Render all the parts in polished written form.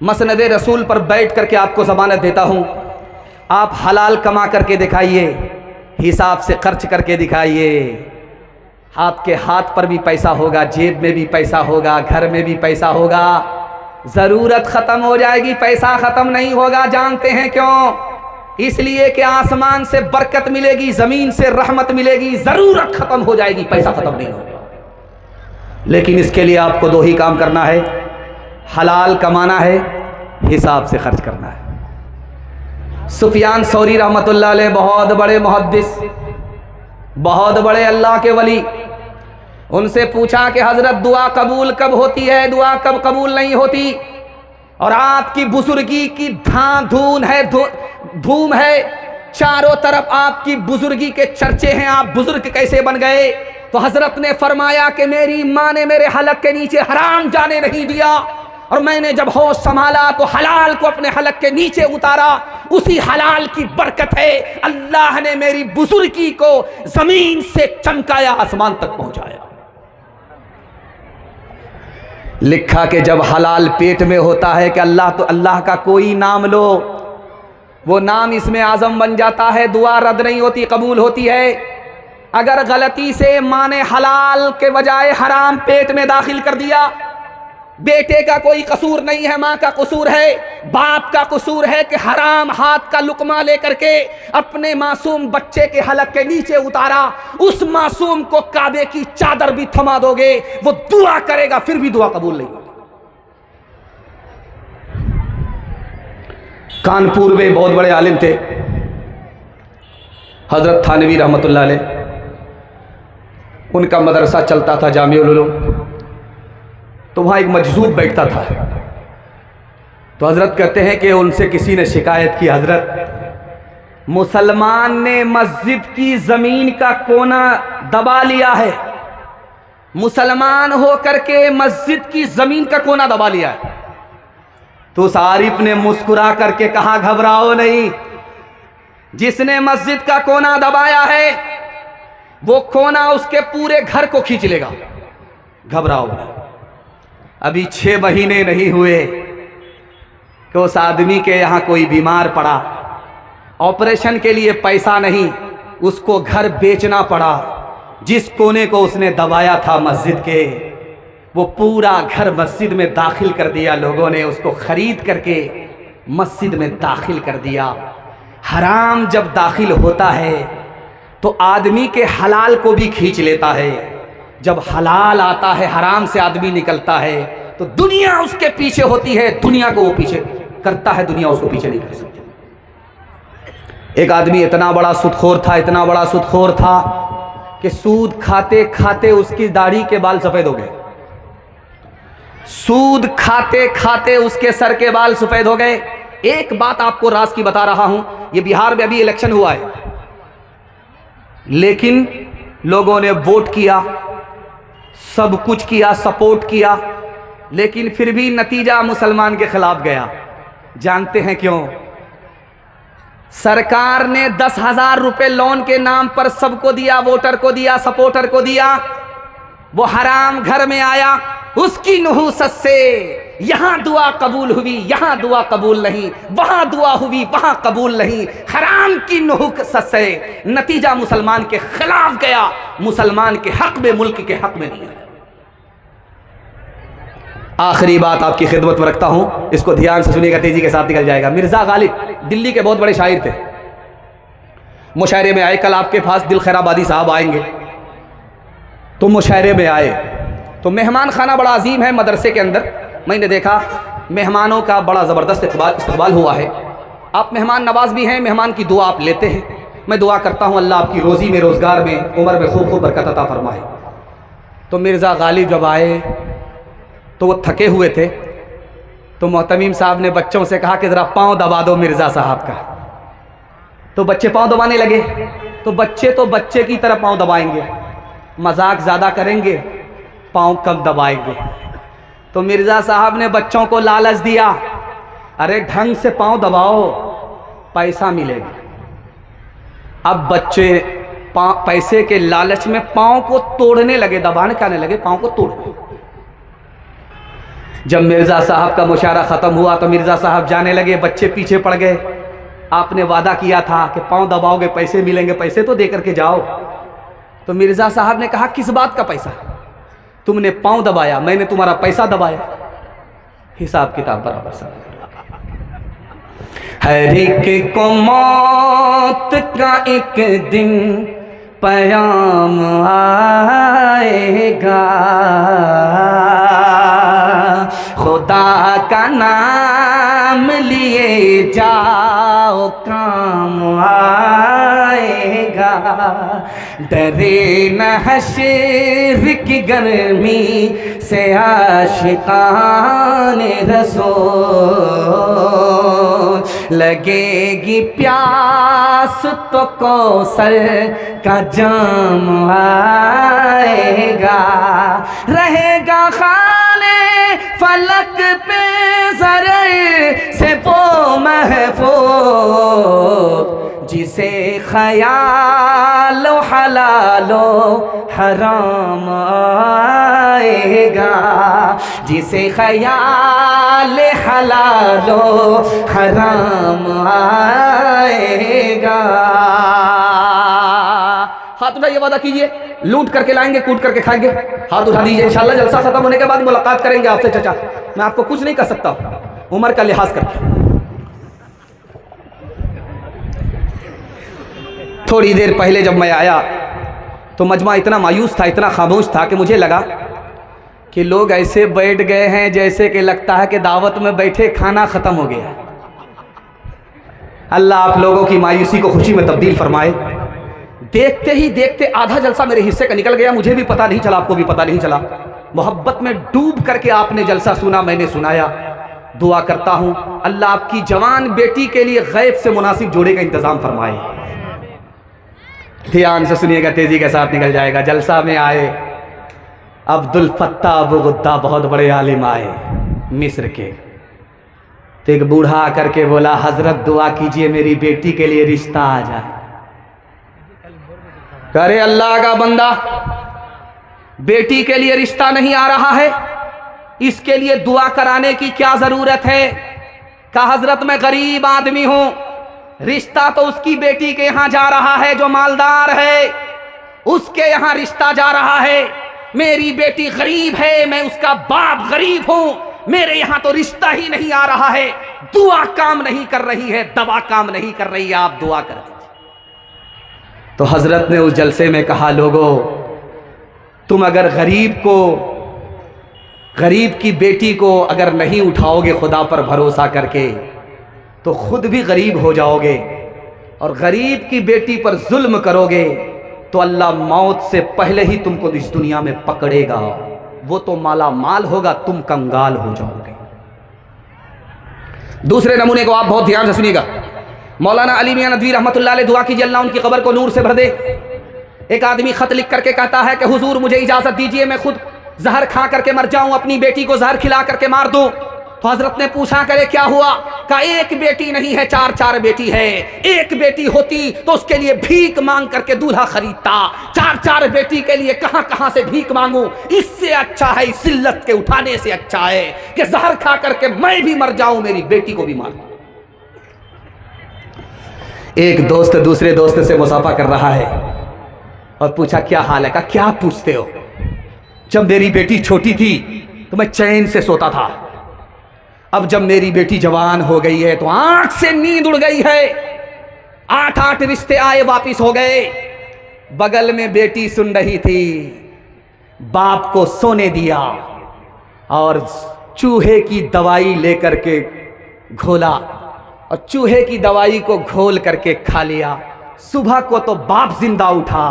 मसनद रसूल पर बैठ करके आपको ज़मानत देता हूँ, आप हलाल कमा करके दिखाइए, हिसाब से खर्च करके दिखाइए। आपके हाथ पर भी पैसा होगा, जेब में भी पैसा होगा, घर में भी पैसा होगा। ज़रूरत ख़त्म हो जाएगी, पैसा ख़त्म नहीं होगा। जानते हैं क्यों? इसलिए कि आसमान से बरकत मिलेगी, ज़मीन से रहमत मिलेगी। ज़रूरत ख़त्म हो जाएगी, पैसा ख़त्म नहीं होगा। लेकिन इसके लिए आपको दो ही काम करना है, हलाल कमाना है, हिसाब से खर्च करना है। सुफियान सौरी रहमतुल्लाह अलैह बहुत बड़े मुहद्दिस, बहुत बड़े अल्लाह के वली, उनसे पूछा कि हज़रत दुआ कबूल कब होती है, दुआ कब कबूल नहीं होती? और आपकी बुजुर्गी की धूम है, चारों तरफ आपकी बुजुर्गी के चर्चे हैं, आप बुजुर्ग कैसे बन गए? तो हज़रत ने फरमाया कि मेरी माँ ने मेरे हलक के नीचे हराम जाने नहीं दिया, और मैंने जब होश संभाला तो हलाल को अपने हलक के नीचे उतारा। उसी हलाल की बरकत है, अल्लाह ने मेरी बुजुर्गी को जमीन से चमकाया, आसमान तक पहुंचाया। लिखा कि जब हलाल पेट में होता है कि अल्लाह, तो अल्लाह का कोई नाम लो, वो नाम इसमें आज़म बन जाता है, दुआ रद्द नहीं होती, कबूल होती है। अगर गलती से माँ ने हलाल के बजाय हराम पेट में दाखिल कर दिया, बेटे का कोई कसूर नहीं है, माँ का कसूर है, बाप का कसूर है कि हराम हाथ का लुकमा लेकर के अपने मासूम बच्चे के हलक के नीचे उतारा। उस मासूम को काबे की चादर भी थमा दोगे, वो दुआ करेगा, फिर भी दुआ कबूल नहीं होगी। कानपुर में बहुत बड़े आलिम थे हजरत थानवी रहमतुल्लाह अलैह, उनका मदरसा चलता था जामिउल उलूम। तो वहाँ एक मजजूब बैठता था, तो हज़रत कहते हैं कि उनसे किसी ने शिकायत की, हज़रत मुसलमान ने मस्जिद की ज़मीन का कोना दबा लिया है, मुसलमान होकर के मस्जिद की ज़मीन का कोना दबा लिया है। तो उस आरिफ ने मुस्कुरा करके कहा, घबराओ नहीं, जिसने मस्जिद का कोना दबाया है वो कोना उसके पूरे घर को खींच लेगा, घबराओ नहीं। अभी 6 महीने नहीं हुए कि उस आदमी के यहाँ कोई बीमार पड़ा, ऑपरेशन के लिए पैसा नहीं, उसको घर बेचना पड़ा। जिस कोने को उसने दबाया था मस्जिद के, वो पूरा घर मस्जिद में दाखिल कर दिया। लोगों ने उसको खरीद करके मस्जिद में दाखिल कर दिया। हराम जब दाखिल होता है तो आदमी के हलाल को भी खींच लेता है। जब हलाल आता है, हराम से आदमी निकलता है, तो दुनिया उसके पीछे होती है, दुनिया को वो पीछे करता है, दुनिया उसको पीछे नहीं कर सकती। एक आदमी इतना बड़ा सूदखोर था, इतना बड़ा सूदखोर था कि सूद खाते खाते उसकी दाढ़ी के बाल सफेद हो गए। सूद खाते खाते उसके सर के बाल सफेद हो गए। एक बात आपको राज की बता रहा हूं, ये बिहार में अभी इलेक्शन हुआ है, लेकिन लोगों ने वोट किया, सब कुछ किया, सपोर्ट किया, लेकिन फिर भी नतीजा मुसलमान के खिलाफ गया। जानते हैं क्यों? सरकार ने 10,000 रुपए लोन के नाम पर सबको दिया, वोटर को दिया, सपोर्टर को दिया। वो हराम घर में आया, उसकी नहुसत से यहां दुआ कबूल हुई, यहां दुआ कबूल नहीं, वहां दुआ हुई, वहां कबूल नहीं। हराम की नहुसत से नतीजा मुसलमान के खिलाफ गया, मुसलमान के हक में, मुल्क के हक में नहीं है। आखिरी बात आपकी खिदमत में रखता हूं, इसको ध्यान से सुनिएगा, तेजी के साथ निकल जाएगा। मिर्जा गालिब दिल्ली के बहुत बड़े शायर थे, मुशायरे में आए। कल आपके पास दिल खैराबादी साहब आएंगे, तो मुशायरे में आए तो मेहमान खाना बड़ा अजीम है मदरसे के अंदर। मैंने देखा मेहमानों का बड़ा ज़बरदस्त इस्तकबाल हुआ है। आप मेहमान नवाज भी हैं, मेहमान की दुआ आप लेते हैं। मैं दुआ करता हूँ अल्लाह आपकी रोज़ी में, रोज़गार में, उम्र में खूब खूब बरकत अता फरमाए। तो मिर्ज़ा गालिब जब आए तो वो थके हुए थे, तो मोहतमीम साहब ने बच्चों से कहा कि ज़रा पाँव दबा दो मिर्ज़ा साहब का। तो बच्चे पाँव दबाने लगे। तो बच्चे की तरह पाँव दबाएंगे, मजाक ज़्यादा करेंगे, पाँव कम दबाएंगे। तो मिर्ज़ा साहब ने बच्चों को लालच दिया, अरे ढंग से पाँव दबाओ, पैसा मिलेगा। अब बच्चे पैसे के लालच में पाँव को तोड़ने लगे, दबाने का नहीं लगे, पाँव को तोड़ने। जब मिर्ज़ा साहब का मुशायरा ख़त्म हुआ तो मिर्ज़ा साहब जाने लगे, बच्चे पीछे पड़ गए। आपने वादा किया था कि पाँव दबाओगे पैसे मिलेंगे, पैसे तो दे करके जाओ। तो मिर्ज़ा साहब ने कहा किस बात का पैसा? तुमने पाँव दबाया, मैंने तुम्हारा पैसा दबाया। हिसाब किताब बराबर सा। हर एक को मौत का एक दिन पयाम आएगा, खुदा का नाम लिए जाओ काम आएगा। डरे न हश्र की गर्मी से आशिकाने रसूल, लगेगी प्यास तो कौसर का जाम आएगा। रहेगा खाने फलक पे ज़रे से वो महफूज, जिसे ख़यालो हलालो हराम आएगा, जिसे ख़याल हलालो हराम आएगा। हाथ उठाइए, वादा कीजिए, लूट करके लाएंगे, कूट करके खाएंगे। हाथ उठा दीजिए, इंशाल्लाह जलसा खत्म होने के बाद मुलाकात करेंगे आपसे। चाचा मैं आपको कुछ नहीं कर सकता उम्र का लिहाज करके। थोड़ी देर पहले जब मैं आया तो मजमा इतना मायूस था, इतना खामोश था कि मुझे लगा कि लोग ऐसे बैठ गए हैं जैसे कि लगता है कि दावत में बैठे खाना ख़त्म हो गया। अल्लाह आप लोगों की मायूसी को खुशी में तब्दील फरमाए। देखते ही देखते आधा जलसा मेरे हिस्से का निकल गया, मुझे भी पता नहीं चला, आपको भी पता नहीं चला। मोहब्बत में डूब करके आपने जलसा सुना, मैंने सुनाया। दुआ करता हूँ अल्लाह आपकी जवान बेटी के लिए गैब से मुनासिब जोड़े का इंतज़ाम फरमाए। ध्यान से सुनिएगा, तेज़ी के साथ निकल जाएगा। जलसा में आए अब्दुल फत्ता अबू गुद्दा, बहुत बड़े आलिम आए मिस्र के। तो एक बूढ़ा आकर के बोला, हजरत दुआ कीजिए मेरी बेटी के लिए रिश्ता आ जाए। करे अल्लाह का बंदा, बेटी के लिए रिश्ता नहीं आ रहा है, इसके लिए दुआ कराने की क्या जरूरत है? कहा हजरत मैं गरीब आदमी हूं, रिश्ता तो उसकी बेटी के यहां जा रहा है जो मालदार है, उसके यहां रिश्ता जा रहा है। मेरी बेटी गरीब है, मैं उसका बाप गरीब हूं, मेरे यहां तो रिश्ता ही नहीं आ रहा है। दुआ काम नहीं कर रही है, दवा काम नहीं कर रही है, आप दुआ कर दीजिए। तो हजरत ने उस जलसे में कहा, लोगों तुम अगर गरीब की बेटी को अगर नहीं उठाओगे खुदा पर भरोसा करके तो खुद भी गरीब हो जाओगे, और गरीब की बेटी पर जुल्म करोगे तो अल्लाह मौत से पहले ही तुमको इस दुनिया में पकड़ेगा। वो तो माला माल होगा, तुम कंगाल हो जाओगे। दूसरे नमूने को आप बहुत ध्यान से सुनिएगा। मौलाना अली मियां नदवी रहमतुल्लाह अलैह, दुआ कीजिए अल्लाह उनकी कब्र को नूर से भर दे। एक आदमी खत लिख करके कहता है कि हुजूर मुझे इजाजत दीजिए, मैं खुद जहर खा करके मर जाऊं, अपनी बेटी को जहर खिला करके मार दूं। तो हजरत ने पूछा, करे क्या हुआ? कहा एक बेटी नहीं है, चार बेटी है। एक बेटी होती तो उसके लिए भीख मांग करके दूल्हा खरीदता, चार बेटी के लिए कहां कहां से भीख मांगू। इससे अच्छा है, इस जिल्लत के उठाने से अच्छा है कि जहर खा करके मैं भी मर जाऊं, मेरी बेटी को भी मार दूं। एक दोस्त दूसरे दोस्त से मुसाफा कर रहा है और पूछा क्या हाल है? कहा क्या पूछते हो, जब मेरी बेटी छोटी थी तो मैं चैन से सोता था, अब जब मेरी बेटी जवान हो गई है तो आंख से नींद उड़ गई है। 8 रिश्ते आए, वापिस हो गए। बगल में बेटी सुन रही थी, बाप को सोने दिया और चूहे की दवाई लेकर के घोला, और चूहे की दवाई को घोल करके खा लिया। सुबह को तो बाप जिंदा उठा,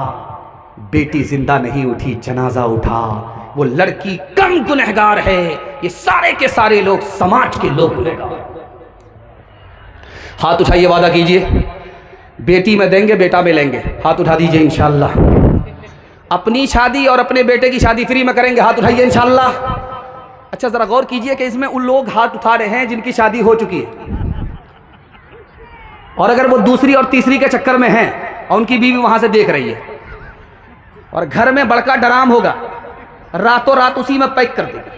बेटी जिंदा नहीं उठी, जनाजा उठा। वो लड़की कम गुनहगार है, ये सारे के सारे लोग समाज के लोग गुनहगार। हाथ उठाइए, वादा कीजिए बेटी में देंगे, बेटा में लेंगे। हाथ उठा दीजिए इंशाअल्लाह। अपनी शादी और अपने बेटे की शादी फ्री में करेंगे। हाथ उठाइए इंशाअल्लाह। अच्छा जरा गौर कीजिए कि इसमें उन लोग हाथ उठा रहे हैं जिनकी शादी हो चुकी है, और अगर वो दूसरी और तीसरी के चक्कर में हैं और उनकी बीवी वहां से देख रही है, और घर में बड़का डराम होगा, रातों रात उसी में पैक कर देगा।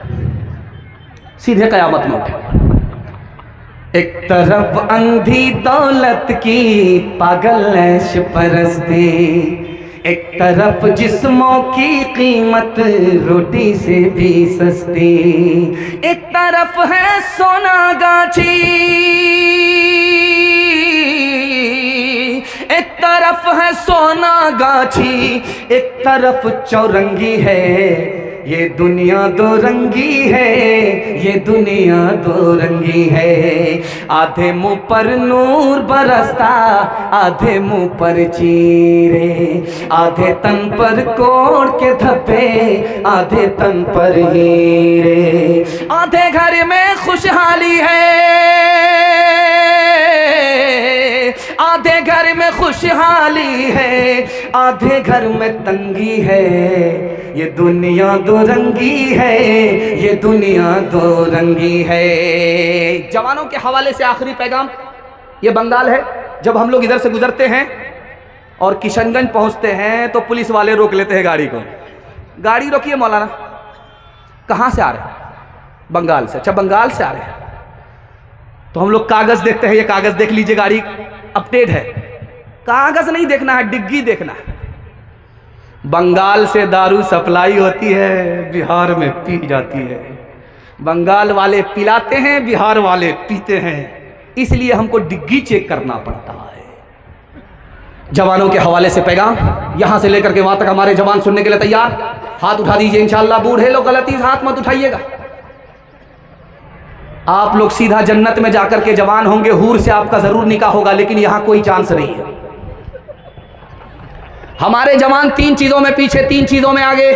सीधे क़यामत में उठेगा। एक तरफ अंधी दौलत की पागल ऐश परस्ती, एक तरफ जिस्मों की कीमत रोटी से भी सस्ती, एक तरफ है सोना गाछी, एक तरफ है सोना गाछी, एक तरफ चौरंगी है। ये दुनिया दो रंगी है, ये दुनिया दो रंगी है। आधे मुंह पर नूर बरसता, आधे मुंह पर चीरे, आधे तन पर कोड़ के धब्बे, आधे तन पर हीरे। आधे घर में खुशहाली है, आधे घर में खुशहाली है, आधे घर में तंगी है। ये दुनिया दो रंगी है, ये दुनिया दो रंगी है। जवानों के हवाले से आखिरी पैगाम ये बंगाल है। जब हम लोग इधर से गुजरते हैं और किशनगंज पहुंचते हैं तो पुलिस वाले रोक लेते हैं गाड़ी को। गाड़ी रोकिए मौलाना, कहाँ से आ रहे हैं? बंगाल से। अच्छा, बंगाल से आ रहे हैं तो हम लोग कागज देखते हैं। ये कागज देख लीजिए, गाड़ी अपडेट है। कागज नहीं देखना है, डिग्गी देखना है। बंगाल से दारू सप्लाई होती है, बिहार में पी जाती है। बंगाल वाले पिलाते हैं, बिहार वाले पीते हैं, इसलिए हमको डिग्गी चेक करना पड़ता है। जवानों के हवाले से पैगाम, यहां से लेकर के वहां तक हमारे जवान सुनने के लिए तैयार। हाथ उठा दीजिए इंशाअल्लाह। बूढ़े लोग गलती से हाथ मत उठाइएगा। आप लोग सीधा जन्नत में जाकर के जवान होंगे, हूर से आपका जरूर निकाह होगा, लेकिन यहां कोई चांस नहीं है। हमारे जवान तीन चीजों में पीछे, तीन चीजों में आगे।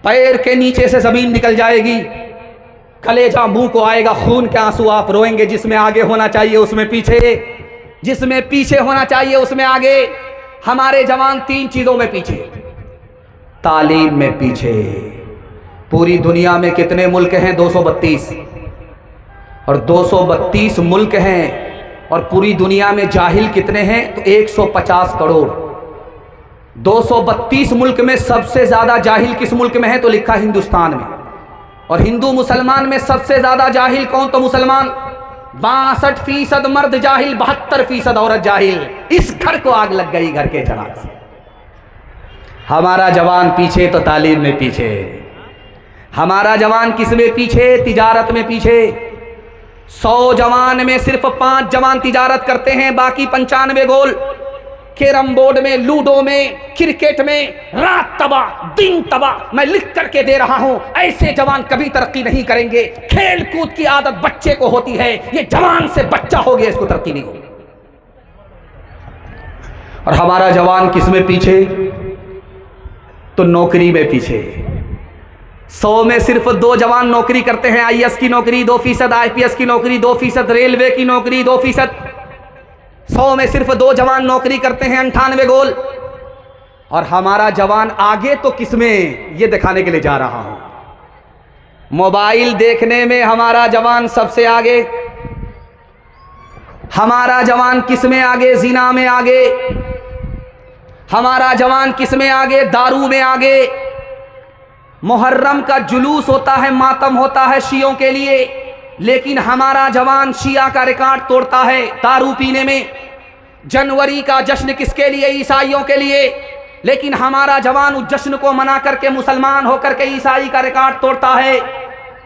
पैर के नीचे से जमीन निकल जाएगी, कलेजा मुंह को आएगा, खून के आंसू आप रोएंगे। जिसमें आगे होना चाहिए उसमें पीछे, जिसमें पीछे होना चाहिए उसमें आगे। हमारे जवान तीन चीजों में पीछे। तालीम में पीछे। पूरी दुनिया में कितने मुल्क हैं? 232। और 232 मुल्क हैं और पूरी दुनिया में जाहिल कितने हैं? तो 150 करोड़। 232 मुल्क में सबसे ज्यादा जाहिल किस मुल्क में है? तो लिखा हिंदुस्तान में। और हिंदू मुसलमान में सबसे ज्यादा जाहिल कौन? तो मुसलमान। 62% मर्द जाहिल, 72% औरत जाहिल। इस घर को आग लग गई घर के चराग से। हमारा जवान पीछे तो तालीम में पीछे। हमारा जवान किस में पीछे? तिजारत में पीछे। 100 जवान में सिर्फ 5 जवान तिजारत करते हैं, बाकी 95 गोल कैरम बोर्ड में, लूडो में, क्रिकेट में। रात तबाह, दिन तबाह। मैं लिख करके दे रहा हूं, ऐसे जवान कभी तरक्की नहीं करेंगे। खेल कूद की आदत बच्चे को होती है, ये जवान से बच्चा हो गया, इसको तरक्की नहीं होगी। और हमारा जवान किस में पीछे? तो नौकरी में पीछे। 100 में सिर्फ 2 जवान नौकरी करते हैं। IAS की नौकरी 2%, IPS की नौकरी 2%, रेलवे की नौकरी 2%। 100 में सिर्फ 2 जवान नौकरी करते हैं, 98 गोल। और हमारा जवान आगे तो किसमें? ये दिखाने के लिए जा रहा हूं। मोबाइल देखने में हमारा जवान सबसे आगे। हमारा जवान किसमें आगे? जिना में आगे। हमारा जवान किसमें आगे? दारू में आगे। मुहर्रम का जुलूस होता है, मातम होता है शियों के लिए, लेकिन हमारा जवान शिया का रिकॉर्ड तोड़ता है दारू पीने में। जनवरी का जश्न किसके लिए? ईसाइयों के लिए, लेकिन हमारा जवान उस जश्न को मना करके मुसलमान होकर के ईसाई का रिकॉर्ड तोड़ता है।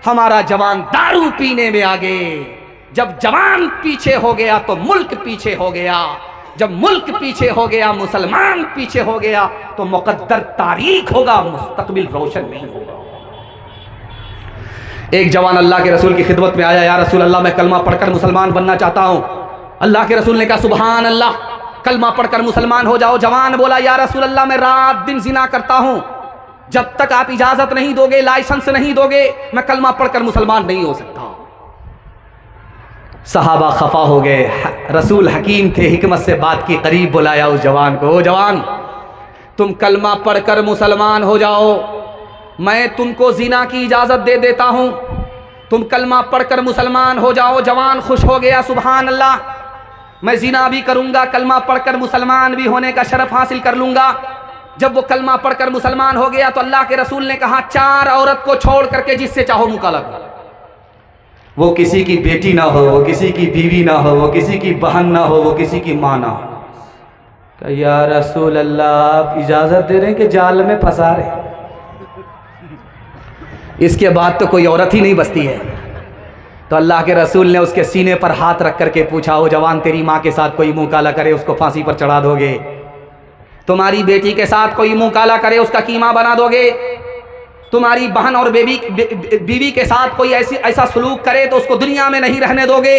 हमारा जवान दारू पीने में आगे। जब जवान पीछे हो गया तो मुल्क पीछे हो गया। जब मुल्क पीछे हो गया, मुसलमान पीछे हो गया, तो मुकद्दर तारीख होगा, मुस्तकबिल रोशन नहीं होगा। एक जवान अल्लाह के रसूल की खिदमत में आया, या रसूल अल्लाह, मैं कलमा पढ़कर मुसलमान बनना चाहता हूं। अल्लाह के रसूल ने कहा, सुभान अल्लाह, कलमा पढ़कर मुसलमान हो जाओ। जवान बोला, या रसूल अल्लाह, मैं रात दिन जिना करता हूं, जब तक आप इजाजत नहीं दोगे, लाइसेंस नहीं दोगे, मैं कलमा पढ़कर मुसलमान नहीं हो सकता। सहाबा खफा हो गए। रसूल हकीम थे, हिकमत से बात की, करीब बुलाया उस जवान को। ओ जवान, तुम कलमा पढ़कर मुसलमान हो जाओ, मैं तुमको जिना की इजाज़त दे देता हूँ। तुम कलमा पढ़कर मुसलमान हो जाओ। जवान खुश हो गया, सुभान अल्लाह, मैं जिना भी करूँगा, कलमा पढ़कर मुसलमान भी होने का शरफ हासिल कर लूँगा। जब वो कलमा पढ़कर मुसलमान हो गया तो अल्लाह के रसूल ने कहा, 4 औरत को छोड़ करके जिससे चाहो मुका लगो। वो किसी की बेटी ना हो, वो किसी की बीवी ना हो, वो किसी की बहन ना हो, वो किसी की माँ ना हो। कहा या रसूल अल्लाह, आप इजाज़त दे रहे हैं कि जाल में फंसा रहे, इसके बाद तो कोई औरत ही नहीं बचती है। तो अल्लाह के रसूल ने उसके सीने पर हाथ रख करके पूछा, ओ जवान, तेरी माँ के साथ कोई मुंह काला करे उसको फांसी पर चढ़ा दोगे? तुम्हारी बेटी के साथ कोई मुंह काला करे उसका कीमा बना दोगे? तुम्हारी बहन और बीवी के साथ कोई ऐसा सलूक करे तो उसको दुनिया में नहीं रहने दोगे?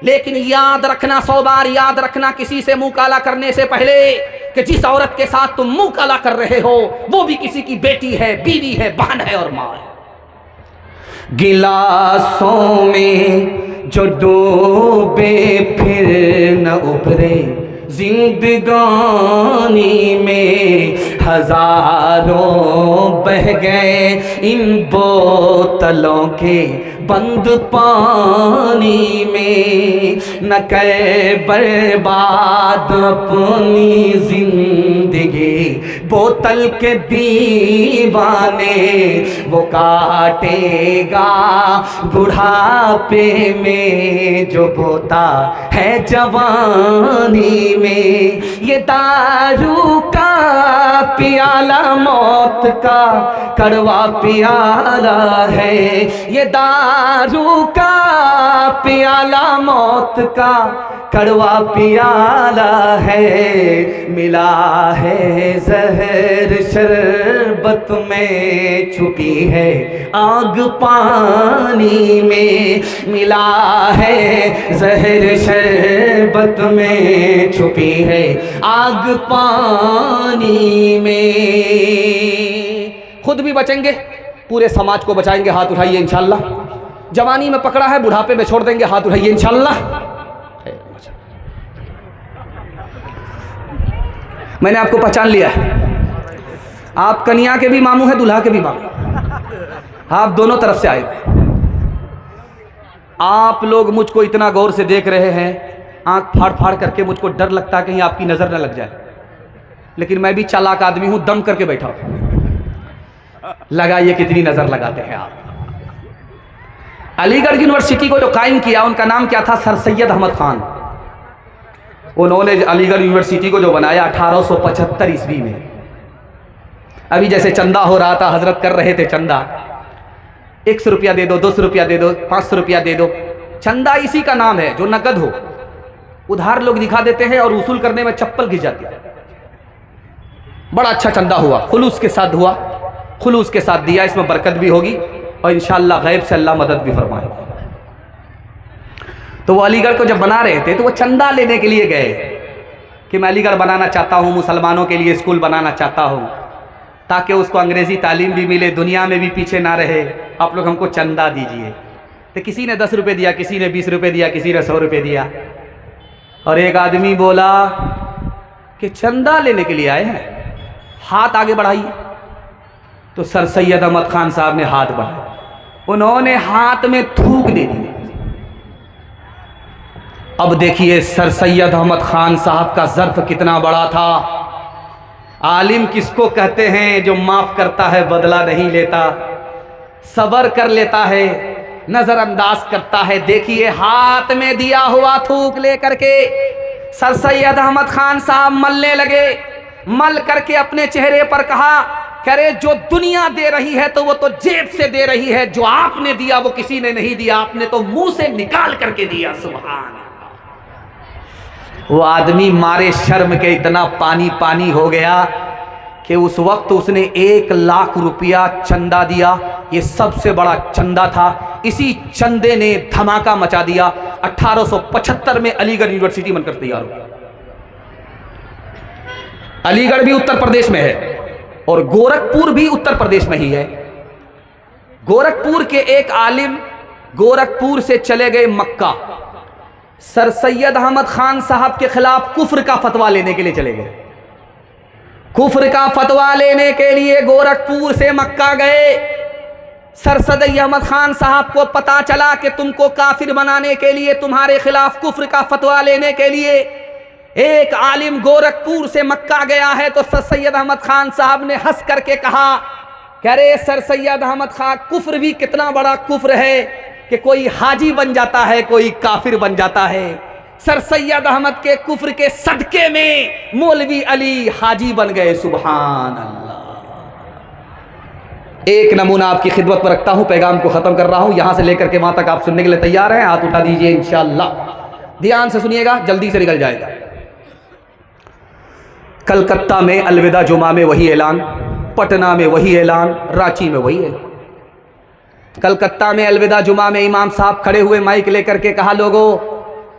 लेकिन याद रखना, 100 बार याद रखना, किसी से मुंह काला करने से पहले कि जिस औरत के साथ तुम मुंह काला कर रहे हो वो भी किसी की बेटी है, बीवी है, बहन है और माँ है। गिलासों में जो डूबे फिर न उभरे, जिंदगानी में हजारों बह गए इन बोतलों के बंद पानी में। न करे बर्बाद अपनी जिंदगी बोतल के दीवाने, वो काटेगा बुढ़ापे में जो बोता है जवानी में। ये दारू का पियाला मौत का कड़वा पियाला है, ये दारू का पियाला मौत का कड़वा पियाला है। मिला है जहर शरबत में, छुपी है आग पानी में। मिला है जहर शरबत में, छुपी है आग पानी में। खुद भी बचेंगे, पूरे समाज को बचाएंगे। हाथ उठाइए इंशाअल्लाह। जवानी में पकड़ा है, बुढ़ापे में छोड़ देंगे। हाथ उठाइए इंशाअल्लाह। मैंने आपको पहचान लिया है। आप कन्या के भी मामू हैं, दूल्हा के भी मामू। आप दोनों तरफ से आए। आप लोग मुझको इतना गौर से देख रहे हैं, आंख फाड़ फाड़ करके। मुझको डर लगता है कहीं आपकी नजर न लग जाए, लेकिन मैं भी चालाक आदमी हूं, दम करके बैठा हूं। लगाइए कितनी नजर लगाते हैं आप। अलीगढ़ यूनिवर्सिटी को जो कायम किया उनका नाम क्या था? सर सैयद अहमद खान। उन्होंने अलीगढ़ यूनिवर्सिटी को जो बनाया 1875 ईस्वी में। अभी जैसे चंदा हो रहा था, हजरत कर रहे थे चंदा, 100 रुपया दे दो, 200 रुपया दे दो, 500 रुपया दे दो। चंदा इसी का नाम है जो नकद हो। उधार लोग दिखा देते हैं और वसूल करने में चप्पल घिस जाती है। बड़ा अच्छा चंदा हुआ, खुलूस के साथ हुआ, खुलूस के साथ दिया। इसमें बरकत भी होगी और इंशाअल्लाह गैब से अल्लाह मदद भी फरमाएगा। तो वो अलीगढ़ को जब बना रहे थे तो वो चंदा लेने के लिए गए कि मैं अलीगढ़ बनाना चाहता हूँ, मुसलमानों के लिए स्कूल बनाना चाहता हूँ, ताकि उसको अंग्रेज़ी तालीम भी मिले, दुनिया में भी पीछे ना रहे। आप लोग हमको चंदा दीजिए। तो किसी ने 10 रुपये दिया, किसी ने 20 रुपये दिया, किसी ने 100 रुपये दिया। और एक आदमी बोला कि चंदा लेने के लिए आए हैं, हाथ आगे बढ़ाइए। तो सर सैयद अहमद खान साहब ने हाथ बढ़ाया, उन्होंने हाथ में थूक दे दी। अब देखिए सर सैयद अहमद खान साहब का ज़र्फ कितना बड़ा था। आलिम किसको कहते हैं? जो माफ़ करता है, बदला नहीं लेता, सबर कर लेता है, नज़रअंदाज करता है। देखिए हाथ में दिया हुआ थूक ले करके सर सैयद अहमद खान साहब मलने लगे। मल करके अपने चेहरे पर कहा, करे जो दुनिया दे रही है तो वो तो जेब से दे रही है, जो आपने दिया वो किसी ने नहीं दिया, आपने तो मुंह से निकाल करके दिया। सुभान। वो आदमी मारे शर्म के इतना पानी पानी हो गया कि उस वक्त उसने 1 लाख रुपया चंदा दिया। ये सबसे बड़ा चंदा था। इसी चंदे ने धमाका मचा दिया। 1875 में अलीगढ़ यूनिवर्सिटी बनकर तैयार हो गया। अलीगढ़ भी उत्तर प्रदेश में है और गोरखपुर भी उत्तर प्रदेश में ही है। गोरखपुर के एक आलिम गोरखपुर से चले गए मक्का। सर सैयद अहमद खान साहब के खिलाफ कुफ्र का फतवा लेने के लिए चले गए। कुफ्र का फतवा लेने के लिए गोरखपुर से मक्का गए। सर सैयद अहमद खान साहब को पता चला कि तुमको काफिर बनाने के लिए, तुम्हारे खिलाफ कुफ्र का फतवा लेने के लिए एक आलिम गोरखपुर से मक्का गया है। तो सर सैयद अहमद खान साहब ने हंस करके कहा, कह रहे सर सैयद अहमद खान, कुफ्र भी कितना बड़ा कुफ्र है। कि कोई हाजी बन जाता है, कोई काफिर बन जाता है। सर सैयद अहमद के कुफ्र के सदके में मौलवी अली हाजी बन गए। सुभान अल्लाह। एक नमूना आपकी खिदमत पर रखता हूं, पैगाम को ख़त्म कर रहा हूं। यहां से लेकर के वहां तक आप सुनने के लिए तैयार हैं? हाथ उठा दीजिए इंशाअल्लाह। ध्यान से सुनिएगा, जल्दी से निकल जाएगा। कलकत्ता में अलविदा जुमा में वही ऐलान, पटना में वही ऐलान, रांची में वही ऐलान। कलकत्ता में अलविदा जुमा में इमाम साहब खड़े हुए, माइक लेकर के कहा, लोगों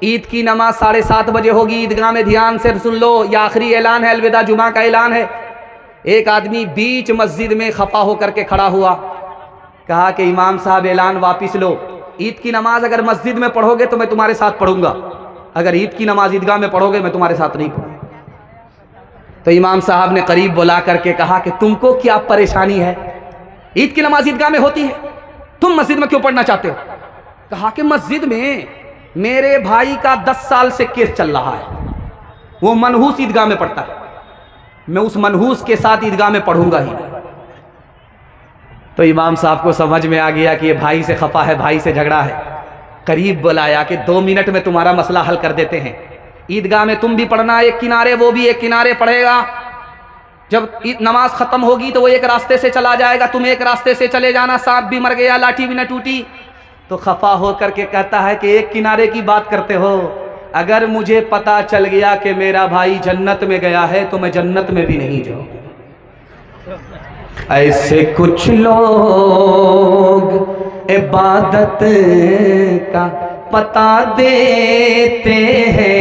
ईद की नमाज 7:30 बजे होगी, ईदगाह में ध्यान से सुन लो, यह आखिरी ऐलान है, अलविदा जुमा का ऐलान है। एक आदमी बीच मस्जिद में खफा होकर के खड़ा हुआ, कहा कि इमाम साहब ऐलान वापिस लो, ईद की नमाज अगर मस्जिद में पढ़ोगे तो मैं तुम्हारे साथ पढ़ूंगा, अगर ईद की नमाज ईदगाह में पढ़ोगे मैं तुम्हारे साथ नहीं पढ़ूंगा। तो इमाम साहब ने करीब बुला करके कहा कि तुमको क्या परेशानी है, ईद की नमाज ईदगाह में होती है, तुम मस्जिद में क्यों पढ़ना चाहते हो? कहा कि मस्जिद में मेरे भाई का 10 साल से केस चल रहा है, वो मनहूस ईदगाह में पढ़ता है, मैं उस मनहूस के साथ ईदगाह में पढ़ूंगा ही नहीं। तो इमाम साहब को समझ में आ गया कि ये भाई से खफा है, भाई से झगड़ा है। करीब बुलाया कि 2 मिनट में तुम्हारा मसला हल कर देते हैं, ईदगाह में तुम भी पढ़ना एक किनारे, वो भी एक किनारे पढ़ेगा, जब नमाज खत्म होगी तो वो एक रास्ते से चला जाएगा, तुम एक रास्ते से चले जाना, सांप भी मर गया लाठी भी न टूटी। तो खफा हो करके कहता है कि एक किनारे की बात करते हो, अगर मुझे पता चल गया कि मेरा भाई जन्नत में गया है तो मैं जन्नत में भी नहीं जाऊंगा। ऐसे कुछ लोग इबादत का पता देते हैं,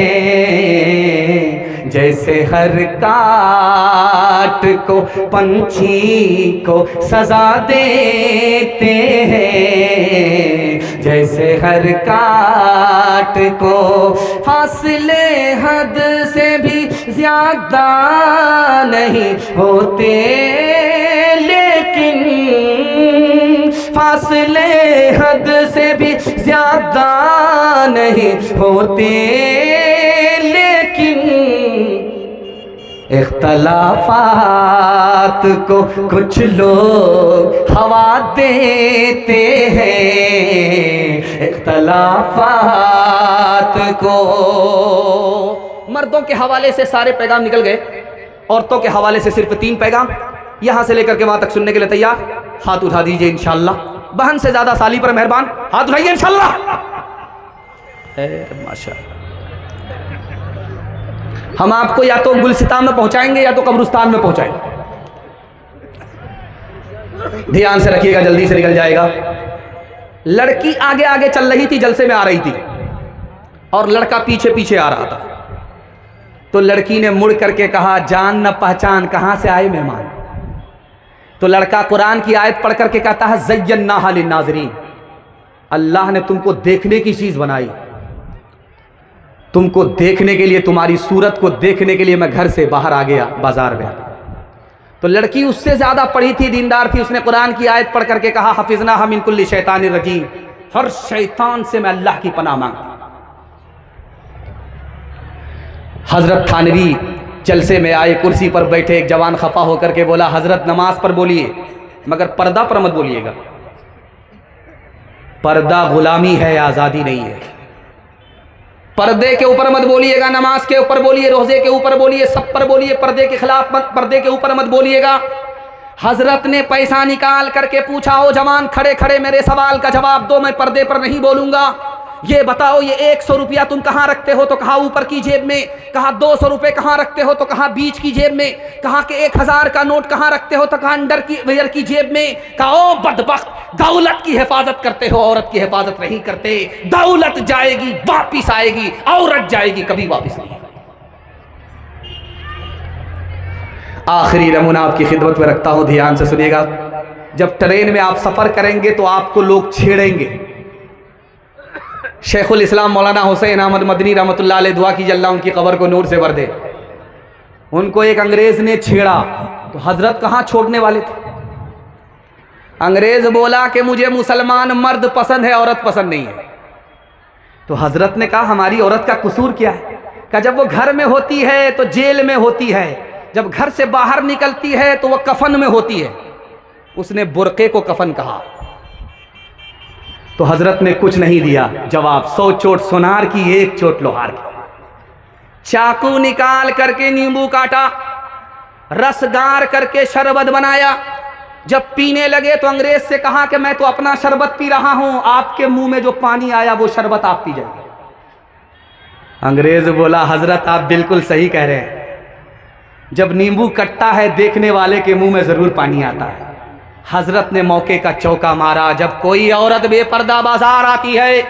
जैसे हर काट को पंछी को सजा देते हैं, जैसे हर काट को फासले हद से भी ज्यादा नहीं होते, लेकिन फासले हद से भी ज्यादा नहीं होते, लेकिन इख्तलाफात को कुछ लोग हवा देते हैं, इख्तलाफात को। मर्दों के हवाले से सारे पैगाम निकल गए, औरतों के हवाले से सिर्फ 3 पैगाम। यहां से लेकर के वहां तक सुनने के लिए तैयार? हाथ उठा दीजिए इंशाअल्लाह। बहन से ज्यादा साली पर मेहरबान, हाथ उठाइए इंशाअल्लाह। माशाअल्लाह। हम आपको या तो गुलसितान में पहुंचाएंगे या तो कब्रिस्तान में पहुंचाएंगे। ध्यान से रखिएगा, जल्दी से निकल जाएगा। लड़की आगे आगे चल रही थी, जलसे में आ रही थी, और लड़का पीछे पीछे आ रहा था। तो लड़की ने मुड़ करके कहा, जान न पहचान, कहां से आए मेहमान? तो लड़का कुरान की आयत पढ़ करके कहता है, ज़य्यन्नाहा लिन्नाज़िरीन, अल्लाह ने तुमको देखने की चीज बनाई, तुमको देखने के लिए, तुम्हारी सूरत को देखने के लिए मैं घर से बाहर आ गया, बाजार में आ गया। तो लड़की उससे ज्यादा पढ़ी थी, दीनदार थी, उसने कुरान की आयत पढ़ करके कहा, हफिज़नाहा मिन कुल्ली शैतानिर रजीम, हर शैतान से मैं अल्लाह की पनाह मांगती। हजरत थानवी जलसे में आए, कुर्सी पर बैठे, एक जवान खफा होकर के बोला, हजरत नमाज पर बोलिए मगर पर्दा पर मत बोलिएगा, पर्दा गुलामी है, आजादी नहीं है। पर्दे के ऊपर मत बोलिएगा, नमाज के ऊपर बोलिए, रोजे के ऊपर बोलिए, सब पर बोलिए, पर्दे के खिलाफ मत, पर्दे के ऊपर मत बोलिएगा। हजरत ने पैसा निकाल करके पूछा, ओ जवान, खड़े खड़े मेरे सवाल का जवाब दो, मैं पर्दे पर नहीं बोलूंगा। ये बताओ, ये 100 रुपया तुम कहाँ रखते हो? तो कहा ऊपर की जेब में। कहा 200 रुपये कहाँ रखते हो? तो कहा बीच की जेब में। कहा कि 1000 का नोट कहाँ रखते हो? तो कहा अंडर की वेयर की जेब में। कहा ओ बदबख्त, दौलत की हिफाजत करते हो, औरत की हिफाजत नहीं करते। दौलत जाएगी वापिस आएगी, औरत जाएगी कभी वापिस नहीं। आखिरी नमूना आपकी खिदमत में रखता हूं, ध्यान से सुनिएगा। जब ट्रेन में आप सफर करेंगे तो आपको लोग छेड़ेंगे। शेखुल इस्लाम मौलाना हुसैन अहमद मदनी रहमतुल्लाह अलैह, दुआ कीजिए अल्लाह उनकी कब्र को नूर से भर दे। उनको एक अंग्रेज ने छेड़ा तो हजरत कहाँ छोड़ने वाले थे। अंग्रेज बोला कि मुझे मुसलमान मर्द पसंद है, औरत पसंद नहीं है। तो हजरत ने कहा हमारी औरत का कसूर क्या है? कहा जब वो घर में होती है तो जेल में होती है, जब घर से बाहर निकलती है तो वह कफन में होती है। उसने बुरके को कफन कहा। तो हजरत ने कुछ नहीं दिया जवाब, 100 चोट सोनार की, 1 चोट लोहार की। चाकू निकाल करके नींबू काटा, रस गार करके शरबत बनाया। जब पीने लगे तो अंग्रेज से कहा कि मैं तो अपना शरबत पी रहा हूं, आपके मुंह में जो पानी आया वो शरबत आप पी जाइए। अंग्रेज बोला, हजरत आप बिल्कुल सही कह रहे हैं, जब नींबू कटता है देखने वाले के मुंह में जरूर पानी आता है। हजरत ने मौके का चौका मारा। जब कोई औरत बेपर्दा बाजार आती है,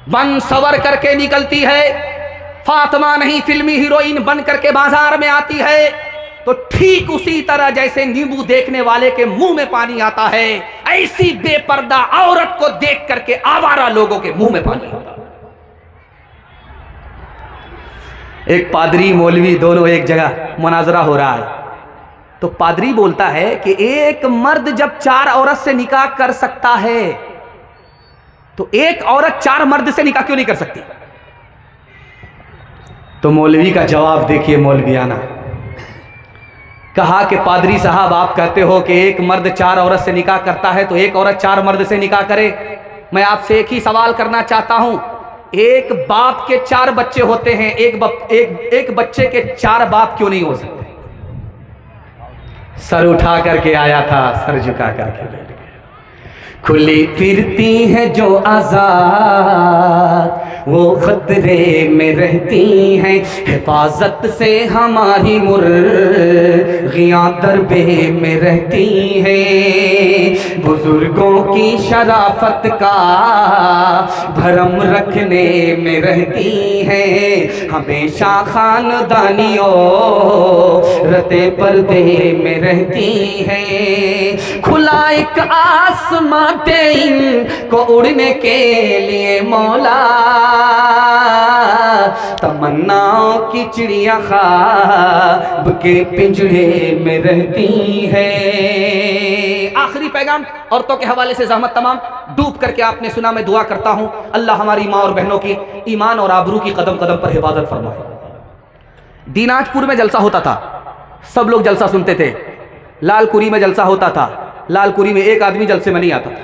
बन सवर करके निकलती है, फातिमा नहीं फिल्मी हीरोइन बन करके बाजार में आती है, तो ठीक उसी तरह जैसे नींबू देखने वाले के मुंह में पानी आता है, ऐसी बेपर्दा औरत को देख करके आवारा लोगों के मुंह में पानी आता है। एक पादरी मौलवी दोनों एक जगह मुनाजरा हो रहा है, तो पादरी बोलता है कि एक मर्द जब 4 औरत से निकाह कर सकता है तो एक औरत 4 मर्द से निकाह क्यों नहीं कर सकती? तो मौलवी का जवाब देखिए, मौलवियाना। कहा कि पादरी साहब आप कहते हो कि एक मर्द 4 औरत से निकाह करता है तो एक औरत 4 मर्द से निकाह करे। मैं आपसे एक ही सवाल करना चाहता हूं, एक बाप के 4 बच्चे होते हैं, एक बच्चे के 4 बाप क्यों नहीं हो सकते? सर उठा करके आया था, सर झुका करके बैठ गया। खुली फिरती है जो आजाद वो खतरे में रहती हैं, हिफाजत से हमारी मुर्गियां दरबे में रहती हैं, बुजुर्गों की शराफत का भरम रखने में रहती हैं, हमेशा खानदानियों रते पर्दे में रहती हैं। खुला एक आसमां दे इनको उड़ने के लिए मौला, तमन्नाओं की चिड़िया ख्वाब के पिंजरे में रहती है। आखिरी पैगाम औरतों के हवाले से ज़हमत तमाम डूब करके आपने सुना। मैं दुआ करता हूं अल्लाह हमारी माँ और बहनों की ईमान और आबरू की कदम कदम पर हिफाजत फरमाए। दीनाजपुर में जलसा होता था, सब लोग जलसा सुनते थे। लालकुरी में जलसा होता था, लालकुरी में एक आदमी जलसे में नहीं आता था।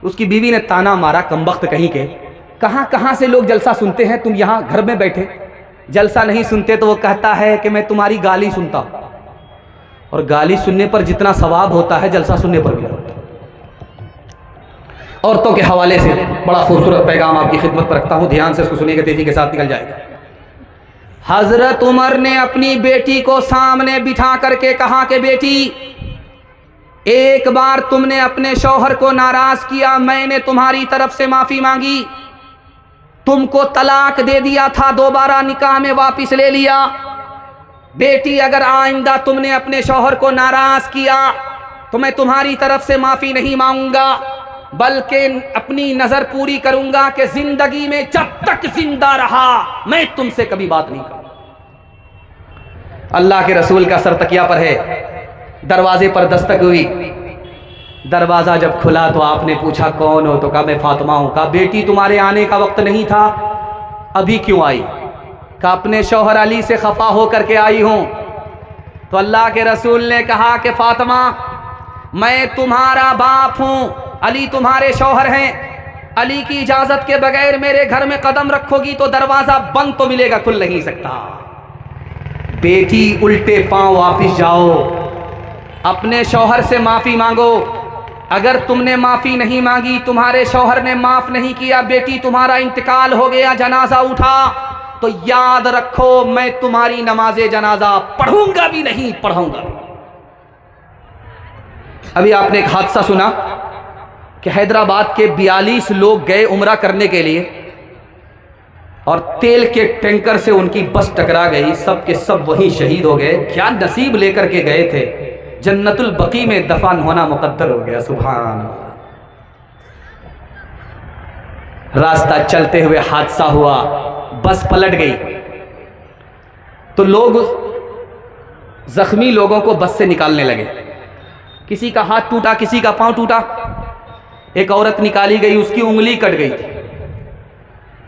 उसकी बीवी ने ताना मारा, कमबख्त कहीं के, कहां से लोग जलसा सुनते हैं, तुम यहां घर में बैठे जलसा नहीं सुनते। तो वो कहता है कि मैं तुम्हारी गाली सुनता हूं, और गाली सुनने पर जितना सवाब होता है जलसा सुनने पर भी होता है। औरतों के हवाले से बड़ा खूबसूरत पैगाम आपकी खिदमत पर रखता हूं, ध्यान से इसको सुनिएगा, तेजी के साथ निकल जाएगा। हजरत उमर ने अपनी बेटी को सामने बिठा करके कहा कि बेटी, एक बार तुमने अपने शौहर को नाराज किया, मैंने तुम्हारी तरफ से माफी मांगी, तुमको तलाक दे दिया था, दोबारा निकाह में वापस ले लिया। बेटी, अगर आइंदा तुमने अपने शौहर को नाराज किया तो मैं तुम्हारी तरफ से माफी नहीं मांगूंगा, बल्कि अपनी नजर पूरी करूंगा कि जिंदगी में जब तक जिंदा रहा मैं तुमसे कभी बात नहीं करूंगा। अल्लाह के रसूल का सर तकिया पर है, दरवाजे पर दस्तक हुई, दरवाजा जब खुला तो आपने पूछा कौन हो? तो कहा मैं फातिमा हूं। कहा बेटी, तुम्हारे आने का वक्त नहीं था, अभी क्यों आई? कहा अपने शौहर अली से खफा होकर के आई हूं। तो अल्लाह के रसूल ने कहा कि फातिमा, मैं तुम्हारा बाप हूं, अली तुम्हारे शौहर हैं, अली की इजाजत के बगैर मेरे घर में कदम रखोगी तो दरवाजा बंद तो मिलेगा, खुल नहीं सकता। बेटी, उल्टे पांव वापिस जाओ, अपने शौहर से माफी मांगो। अगर तुमने माफी नहीं मांगी, तुम्हारे शौहर ने माफ नहीं किया, बेटी तुम्हारा इंतकाल हो गया, जनाजा उठा, तो याद रखो मैं तुम्हारी नमाजे जनाजा पढ़ूंगा भी नहीं पढ़ाऊंगा भी। अभी आपने एक हादसा सुना कि हैदराबाद के 42 लोग गए उम्रा करने के लिए और तेल के टैंकर से उनकी बस टकरा गई, सब के सब वहीं शहीद हो गए। क्या नसीब लेकर के गए थे, जन्नतुल बकी में दफन होना मुकद्दर हो गया। सुभान अल्लाह। रास्ता चलते हुए हादसा हुआ, बस पलट गई, तो लोग जख्मी लोगों को बस से निकालने लगे। किसी का हाथ टूटा, किसी का पांव टूटा। एक औरत निकाली गई, उसकी उंगली कट गई थी।